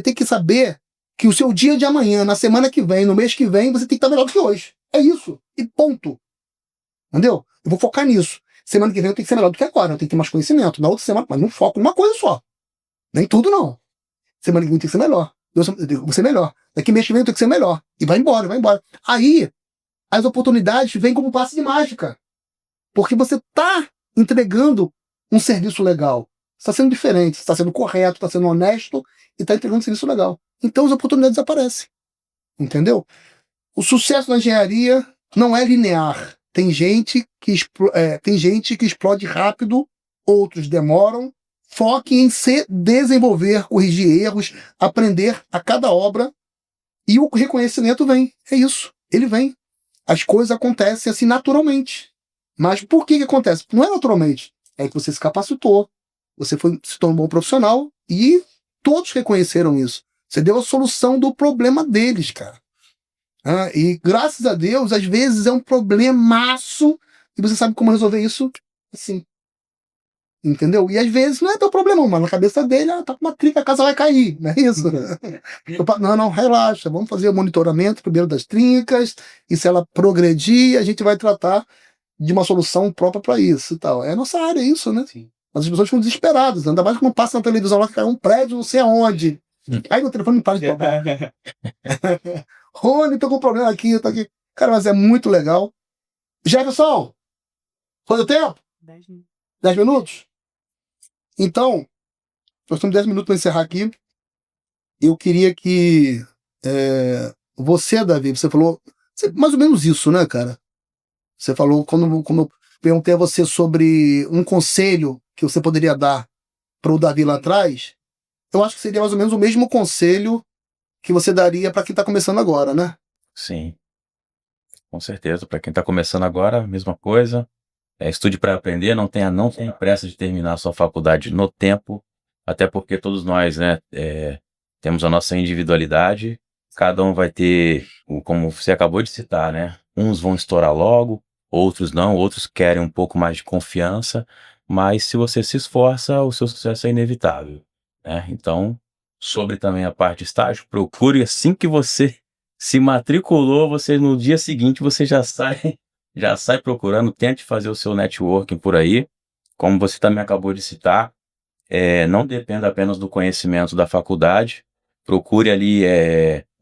tem que saber que o seu dia de amanhã, na semana que vem, no mês que vem, você tem que estar melhor do que hoje. É isso. E ponto. Entendeu? Eu vou focar nisso. Semana que vem eu tenho que ser melhor do que agora. Eu tenho que ter mais conhecimento. Na outra semana, mas não foco numa coisa só. Nem tudo, não. Semana que vem tem que ser melhor. Eu vou ser melhor. Daqui mês que vem eu tenho que ser melhor. E vai embora, vai embora. Aí, as oportunidades vêm como passe de mágica. Porque você está entregando um serviço legal. Está sendo diferente, está sendo correto, está sendo honesto e está entregando um serviço legal. Então as oportunidades aparecem. Entendeu? O sucesso na engenharia não é linear. Tem gente que explode rápido, outros demoram. Foque em se desenvolver, corrigir erros, aprender a cada obra e o reconhecimento vem. É isso. Ele vem. As coisas acontecem assim naturalmente. Mas por que acontece? Não é naturalmente. É que você se capacitou, você se tornou um bom profissional e todos reconheceram isso. Você deu a solução do problema deles, cara. E graças a Deus, às vezes é um problemaço e você sabe como resolver isso assim. Entendeu? E às vezes não é teu problema, mas na cabeça dele, tá com uma trinca, a casa vai cair, não é isso? Não, relaxa, vamos fazer o monitoramento primeiro das trincas, e se ela progredir, a gente vai tratar de uma solução própria para isso e tal. É a nossa área isso, né? Sim. Mas as pessoas ficam desesperadas, ainda mais quando passa na televisão lá que caiu um prédio, não sei aonde. Aí meu telefone não para de tocar. Rony, tô com um problema aqui, tô aqui. Cara, mas é muito legal. Jefferson, foi o tempo? 10 minutos. 10 minutos? Então, nós temos 10 minutos para encerrar aqui. Eu queria que você, Davi, você falou mais ou menos isso, né, cara? Você falou, quando eu perguntei a você sobre um conselho que você poderia dar para o Davi lá atrás, eu acho que seria mais ou menos o mesmo conselho que você daria para quem está começando agora, né? Sim, com certeza. Para quem está começando agora, mesma coisa. Estude para aprender, não tenha pressa de terminar a sua faculdade no tempo. até porque todos nós, né, temos a nossa individualidade, cada um vai ter, como você acabou de citar, né, uns vão estourar logo, outros não, outros querem um pouco mais de confiança, mas se você se esforça, o seu sucesso é inevitável, né? Então, sobre também a parte de estágio, procure assim que você se matriculou, você no dia seguinte você já sai procurando, tente fazer o seu networking por aí, como você também acabou de citar, não dependa apenas do conhecimento da faculdade, procure ali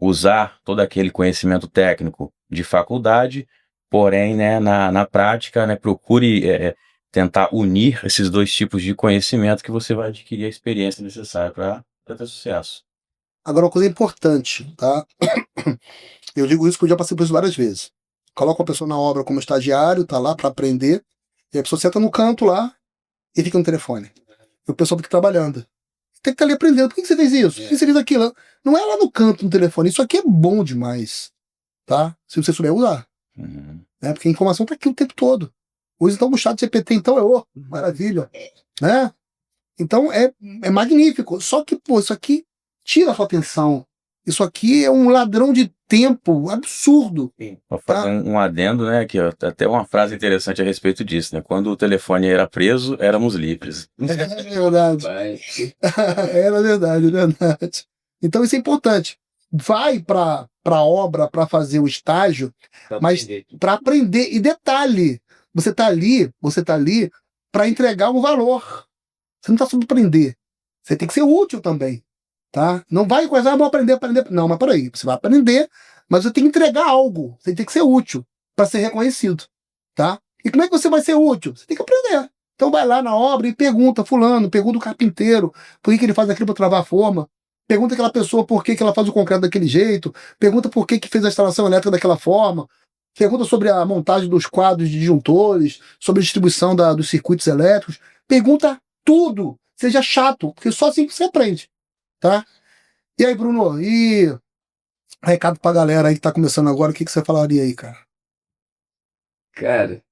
usar todo aquele conhecimento técnico de faculdade, porém, né, na prática, né, procure tentar unir esses dois tipos de conhecimento que você vai adquirir a experiência necessária para ter sucesso. Agora, uma coisa importante, tá? Eu digo isso porque eu já passei por isso várias vezes. Coloca a pessoa na obra como estagiário, tá lá para aprender, e a pessoa senta no canto lá e fica no telefone. E o pessoal fica trabalhando. Tem que estar ali aprendendo. Por que você fez isso? Por que você fez aquilo? Não é lá no canto no telefone. Isso aqui é bom demais, tá? Se você souber usar. Uhum. Né? Porque a informação tá aqui o tempo todo. Use então o chat GPT, então maravilha. Né? Então é magnífico. Só que, pô, isso aqui tira a sua atenção. Isso aqui é um ladrão de tempo absurdo. Vou fazer um adendo, né, que até uma frase interessante a respeito disso, né? Quando o telefone era preso, éramos livres. É verdade. Vai. Era verdade, é verdade. Então isso é importante. Vai para a obra para fazer o estágio, mas para aprender. E detalhe, você tá ali para entregar um valor. Você não está só para aprender. Você tem que ser útil também, tá? Não vai coisa, vou aprender. Não, mas peraí, você vai aprender, mas você tem que entregar algo. Você tem que ser útil para ser reconhecido, tá? E como é que você vai ser útil? Você tem que aprender. Então vai lá na obra e pergunta fulano, pergunta o carpinteiro, por que ele faz aquilo para travar a forma, pergunta aquela pessoa por que ela faz o concreto daquele jeito, pergunta por que fez a instalação elétrica daquela forma, pergunta sobre a montagem dos quadros de disjuntores, sobre a distribuição dos circuitos elétricos, pergunta tudo, seja chato, porque só assim que você aprende, tá? E aí, Bruno, e recado pra galera aí que tá começando agora, o que você falaria aí, cara? Cara,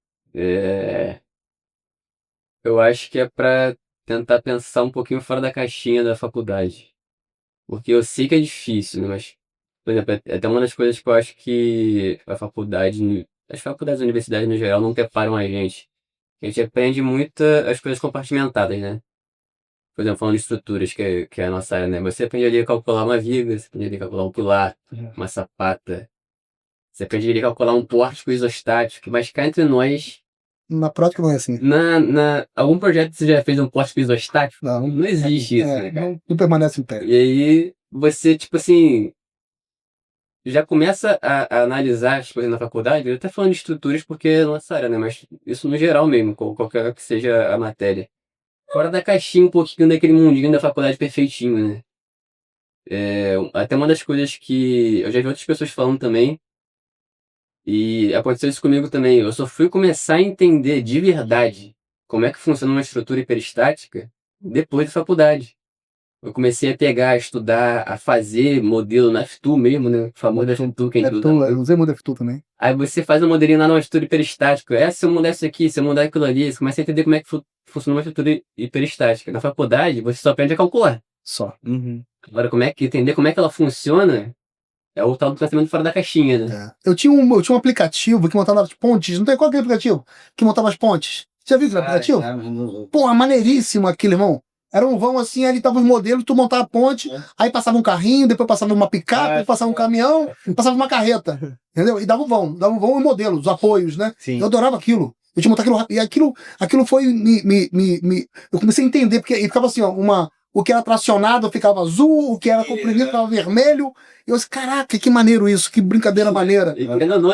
eu acho que é pra tentar pensar um pouquinho fora da caixinha da faculdade. Porque eu sei que é difícil, né? Mas, por exemplo, é até uma das coisas que eu acho que as faculdades e universidades no geral não preparam a gente. A gente aprende muito as coisas compartimentadas, né? Por exemplo, falando de estruturas, que é a nossa área, né? Você aprende ali a calcular uma viga, você aprende ali a calcular um pilar, uma sapata. Você aprende ali a calcular um pórtico isostático, mas cá entre nós, Na prática não é assim. algum projeto você já fez um pórtico isostático? Não. Não existe isso, né, cara? Não permanece em pé. E aí, você, tipo assim, já começa a analisar as coisas na faculdade, eu até falando de estruturas porque é nossa área, né? Mas isso no geral mesmo, qualquer que seja a matéria. Fora da caixinha, um pouquinho daquele mundinho da faculdade perfeitinho, né? Até uma das coisas que eu já vi outras pessoas falando também, e aconteceu isso comigo também. Eu só fui começar a entender de verdade como é que funciona uma estrutura hiperestática depois da faculdade. Eu comecei a pegar, a estudar, a fazer modelo na FTU mesmo, né? O famoso FTU que a gente usa. Eu usei muito FTU também. Aí você faz um modelinho lá numa estrutura hiperestática. Se eu mudar isso aqui, se eu mudar aquilo ali, você começa a entender como é que funciona uma estrutura hiperestática. Na faculdade, você só aprende a calcular. Só. Agora, entender como é que ela funciona é o tal do pensamento fora da caixinha, né? Eu tinha um aplicativo que montava as pontes. Não tem qual aquele aplicativo que montava as pontes? Já viu aquele aplicativo? Pô, maneiríssimo aquele, irmão. Era um vão assim, ali tava os modelos, tu montava a ponte, aí passava um carrinho, depois passava uma picape, depois passava um caminhão, passava uma carreta, entendeu? E dava um vão e modelo, os apoios, né? Sim. Eu adorava aquilo. Eu tinha montado aquilo, e aquilo foi eu comecei a entender, porque ficava assim, ó, o que era tracionado ficava azul, o que era comprimido ficava vermelho. E eu disse, caraca, que maneiro isso, que brincadeira maneira.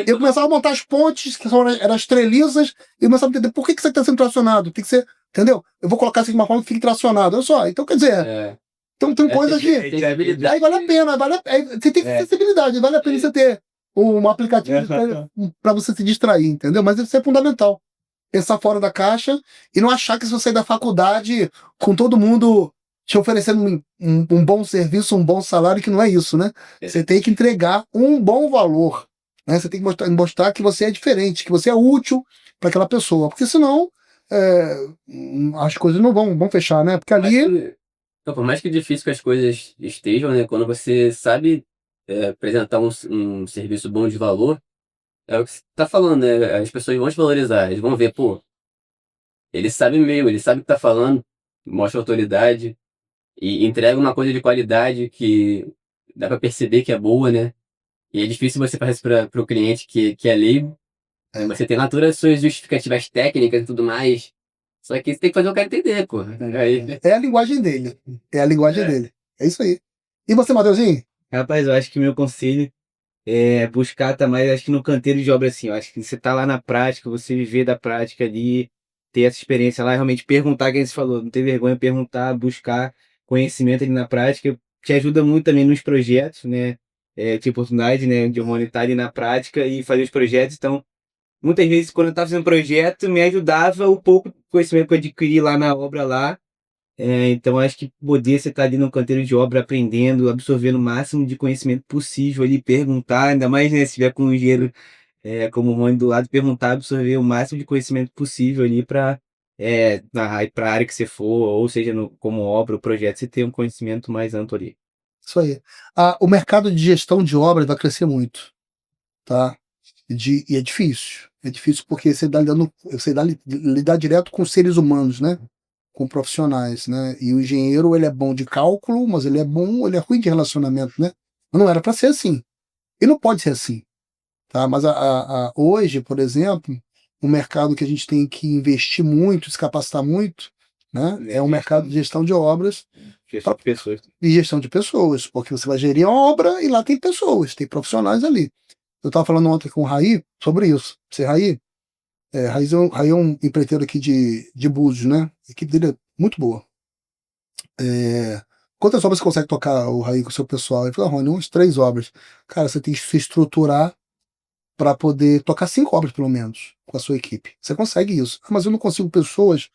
Eu começava a montar as pontes, que eram as treliças, e eu começava a entender por que isso aqui está sendo tracionado. Tem que ser, entendeu? Eu vou colocar isso de uma forma que fique tracionado. Olha só, então quer dizer, então tem coisas que. Aí vale a pena, você tem sensibilidade, vale a pena você ter um aplicativo para você se distrair, entendeu? Mas isso é fundamental. Pensar fora da caixa e não achar que se você sair da faculdade com todo mundo te oferecendo um bom serviço, um bom salário, que não é isso, né? Você tem que entregar um bom valor, né? Você tem que mostrar que você é diferente, que você é útil para aquela pessoa, porque senão as coisas não vão fechar, né? Porque ali Então, por mais que difícil que as coisas estejam, né? Quando você sabe apresentar um serviço bom de valor, é o que você tá falando, né? As pessoas vão te valorizar, eles vão ver, pô, ele sabe mesmo, ele sabe o que tá falando, mostra autoridade e entrega uma coisa de qualidade que dá pra perceber que é boa, né? E é difícil você fazer isso pro cliente que é leigo. É. Você tem lá todas as suas justificativas técnicas e tudo mais. Só que você tem que fazer o cara entender, pô. Aí, É a linguagem dele. É a linguagem É. dele. É isso aí. E você, Matheusinho? Rapaz, eu acho que meu conselho é buscar tá mais, acho que no canteiro de obra assim, eu acho que você tá lá na prática, você viver da prática ali, ter essa experiência lá, realmente perguntar quem você falou, não ter vergonha, perguntar, buscar conhecimento ali na prática, te ajuda muito também nos projetos, né? Ter oportunidade, né, de eu estar ali na prática e fazer os projetos, então muitas vezes quando eu estava fazendo projeto, me ajudava o pouco conhecimento que eu adquiri lá na obra lá. Então acho que poder você estar ali no canteiro de obra aprendendo, absorvendo o máximo de conhecimento possível ali, perguntar, ainda mais, né, se tiver com um engenheiro como o Rony do lado, perguntar, absorver o máximo de conhecimento possível ali para para a área que você for, ou seja, como obra ou projeto, você ter um conhecimento mais amplo ali. Isso aí. O mercado de gestão de obras vai crescer muito, tá? E é difícil. É difícil porque você lidar direto com seres humanos, né? Com profissionais, né? E o engenheiro, ele é bom de cálculo, mas ele é ruim de relacionamento, né? Mas não era para ser assim. E não pode ser assim, tá? Mas hoje, por exemplo, o mercado que a gente tem que investir muito, se capacitar muito, né? É o mercado de gestão de obras Gestão de pessoas. e gestão de pessoas, porque você vai gerir a obra e lá tem pessoas, tem profissionais ali. Eu estava falando ontem com o Raí sobre isso. Você, Raí, Raí é um empreiteiro aqui de Búzios, né? A equipe dele é muito boa. Quantas obras você consegue tocar, o Raí, com o seu pessoal? Ele falou, Rony, umas 3 obras. Cara, você tem que se estruturar para poder tocar 5 obras, pelo menos, com a sua equipe. Você consegue isso. Mas eu não consigo pessoas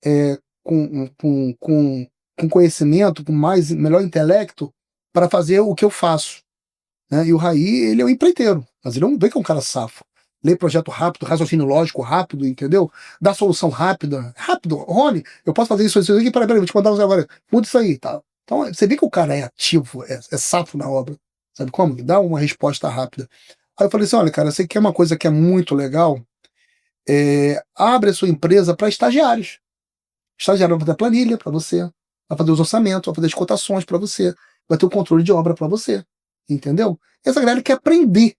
é, com, com, com, com conhecimento, com melhor intelecto, para fazer o que eu faço. Né? E o Raí, ele é um empreiteiro, mas ele não vê que é um cara safo. Lê projeto rápido, raciocínio lógico rápido, entendeu? Dá solução rápida. Rápido. Rony, eu posso fazer isso aqui, peraí, vou te mandar agora. Muda isso aí, tá? Então, você vê que o cara é ativo, é safo na obra. Sabe como? Dá uma resposta rápida. Aí eu falei assim, olha, cara, você quer uma coisa que é muito legal? Abre a sua empresa para estagiários. Estagiário vai fazer a planilha para você, vai fazer os orçamentos, vai fazer as cotações para você, vai ter o controle de obra para você. Entendeu? Essa galera quer aprender.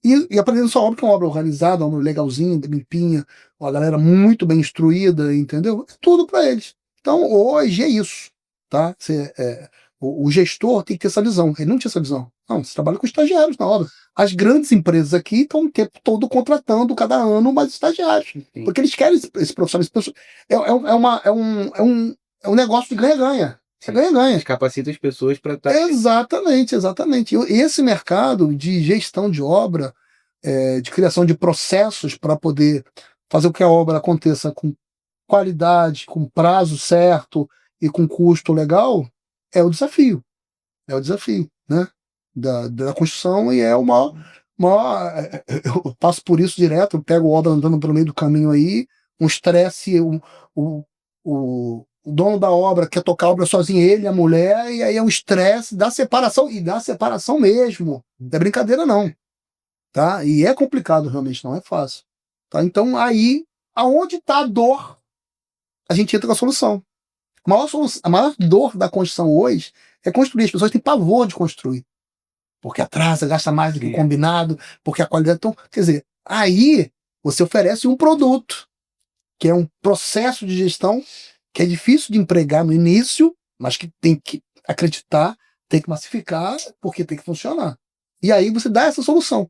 E aprendendo sua obra, que é uma obra organizada, uma obra legalzinha, limpinha, uma galera muito bem instruída, entendeu? É tudo para eles. Então, hoje é isso. Tá? O gestor tem que ter essa visão. Ele não tinha essa visão. Não, você trabalha com estagiários na obra. As grandes empresas aqui estão o tempo todo contratando cada ano mais estagiários. Sim. Porque eles querem esse profissional. É um negócio de ganha-ganha. Você ganha-ganha. Capacita as pessoas para estar. Exatamente, exatamente. E esse mercado de gestão de obra, de criação de processos para poder fazer com que a obra aconteça com qualidade, com prazo certo e com custo legal, é o desafio. É o desafio, né? Da construção e é o maior. Eu passo por isso direto, eu pego obra andando pelo meio do caminho aí, um estresse, o dono da obra quer tocar a obra sozinho, ele, a mulher, e aí é um estresse da separação, e da separação mesmo. Não é brincadeira, não. Tá? E é complicado, realmente, não é fácil. Tá? Então, aí, aonde está a dor, a gente entra com a solução. A maior dor da construção hoje é construir. As pessoas têm pavor de construir. Porque atrasa, gasta mais do que o combinado, porque a qualidade. Então, quer dizer, aí você oferece um produto, que é um processo de gestão que é difícil de empregar no início, mas que tem que acreditar, tem que massificar, porque tem que funcionar. E aí você dá essa solução.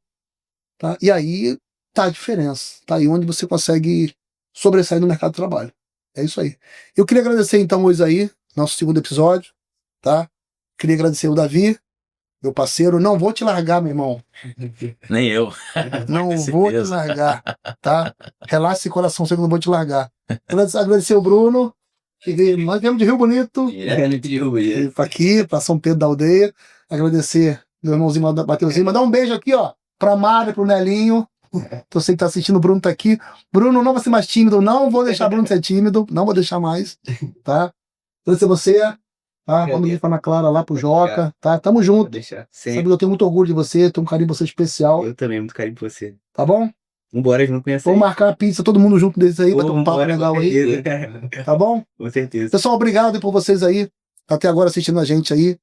Tá? E aí tá a diferença. Tá aí onde você consegue sobressair no mercado de trabalho. É isso aí. Eu queria agradecer então o Isaí, nosso segundo episódio. Tá? Queria agradecer o Davi, meu parceiro. Não vou te largar, meu irmão. Nem eu. Não Com vou te certeza. largar, tá? Relaxa esse coração, sei que eu não vou te largar. Agradecer o Bruno. Nós viemos de Rio Bonito. direto de Rio Bonito. Para aqui, para São Pedro da Aldeia. Agradecer meu irmãozinho Mateuzinho. Mandar um beijo aqui, ó, pra Mara, pro Nelinho. Que eu sei que tá assistindo, o Bruno tá aqui. Bruno, não vai ser mais tímido, não vou deixar o Bruno ser tímido, não vou deixar mais, tá? Agradecer você. tá? Vamos dizer pra Ana Clara lá, pro Joca, tá? Tamo junto. Pode deixar. Sabe Sempre. que eu tenho muito orgulho de você, tenho um carinho por você especial, Eu também, muito carinho por você. tá bom? Vambora junto com essa Vamos aí. marcar a pizza, todo mundo junto desse aí, Pô, bater um papo vambora, legal com aí, certeza. tá bom? Com certeza. Pessoal, obrigado por vocês aí, até agora assistindo a gente aí.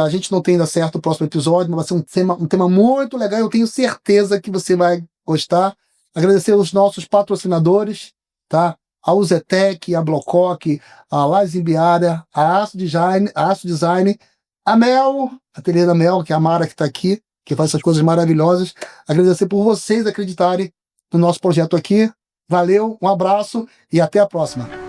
A gente não tem ainda certo o próximo episódio, mas vai ser um tema muito legal. Eu tenho certeza que você vai gostar. Agradecer os nossos patrocinadores, tá? A Uzetec, a Blococ, a Lais Imbiária, a Aço Design, a Mel, a Ateliê da Mel, que é a Mara que está aqui, que faz essas coisas maravilhosas. Agradecer por vocês acreditarem no nosso projeto aqui. Valeu, um abraço e até a próxima.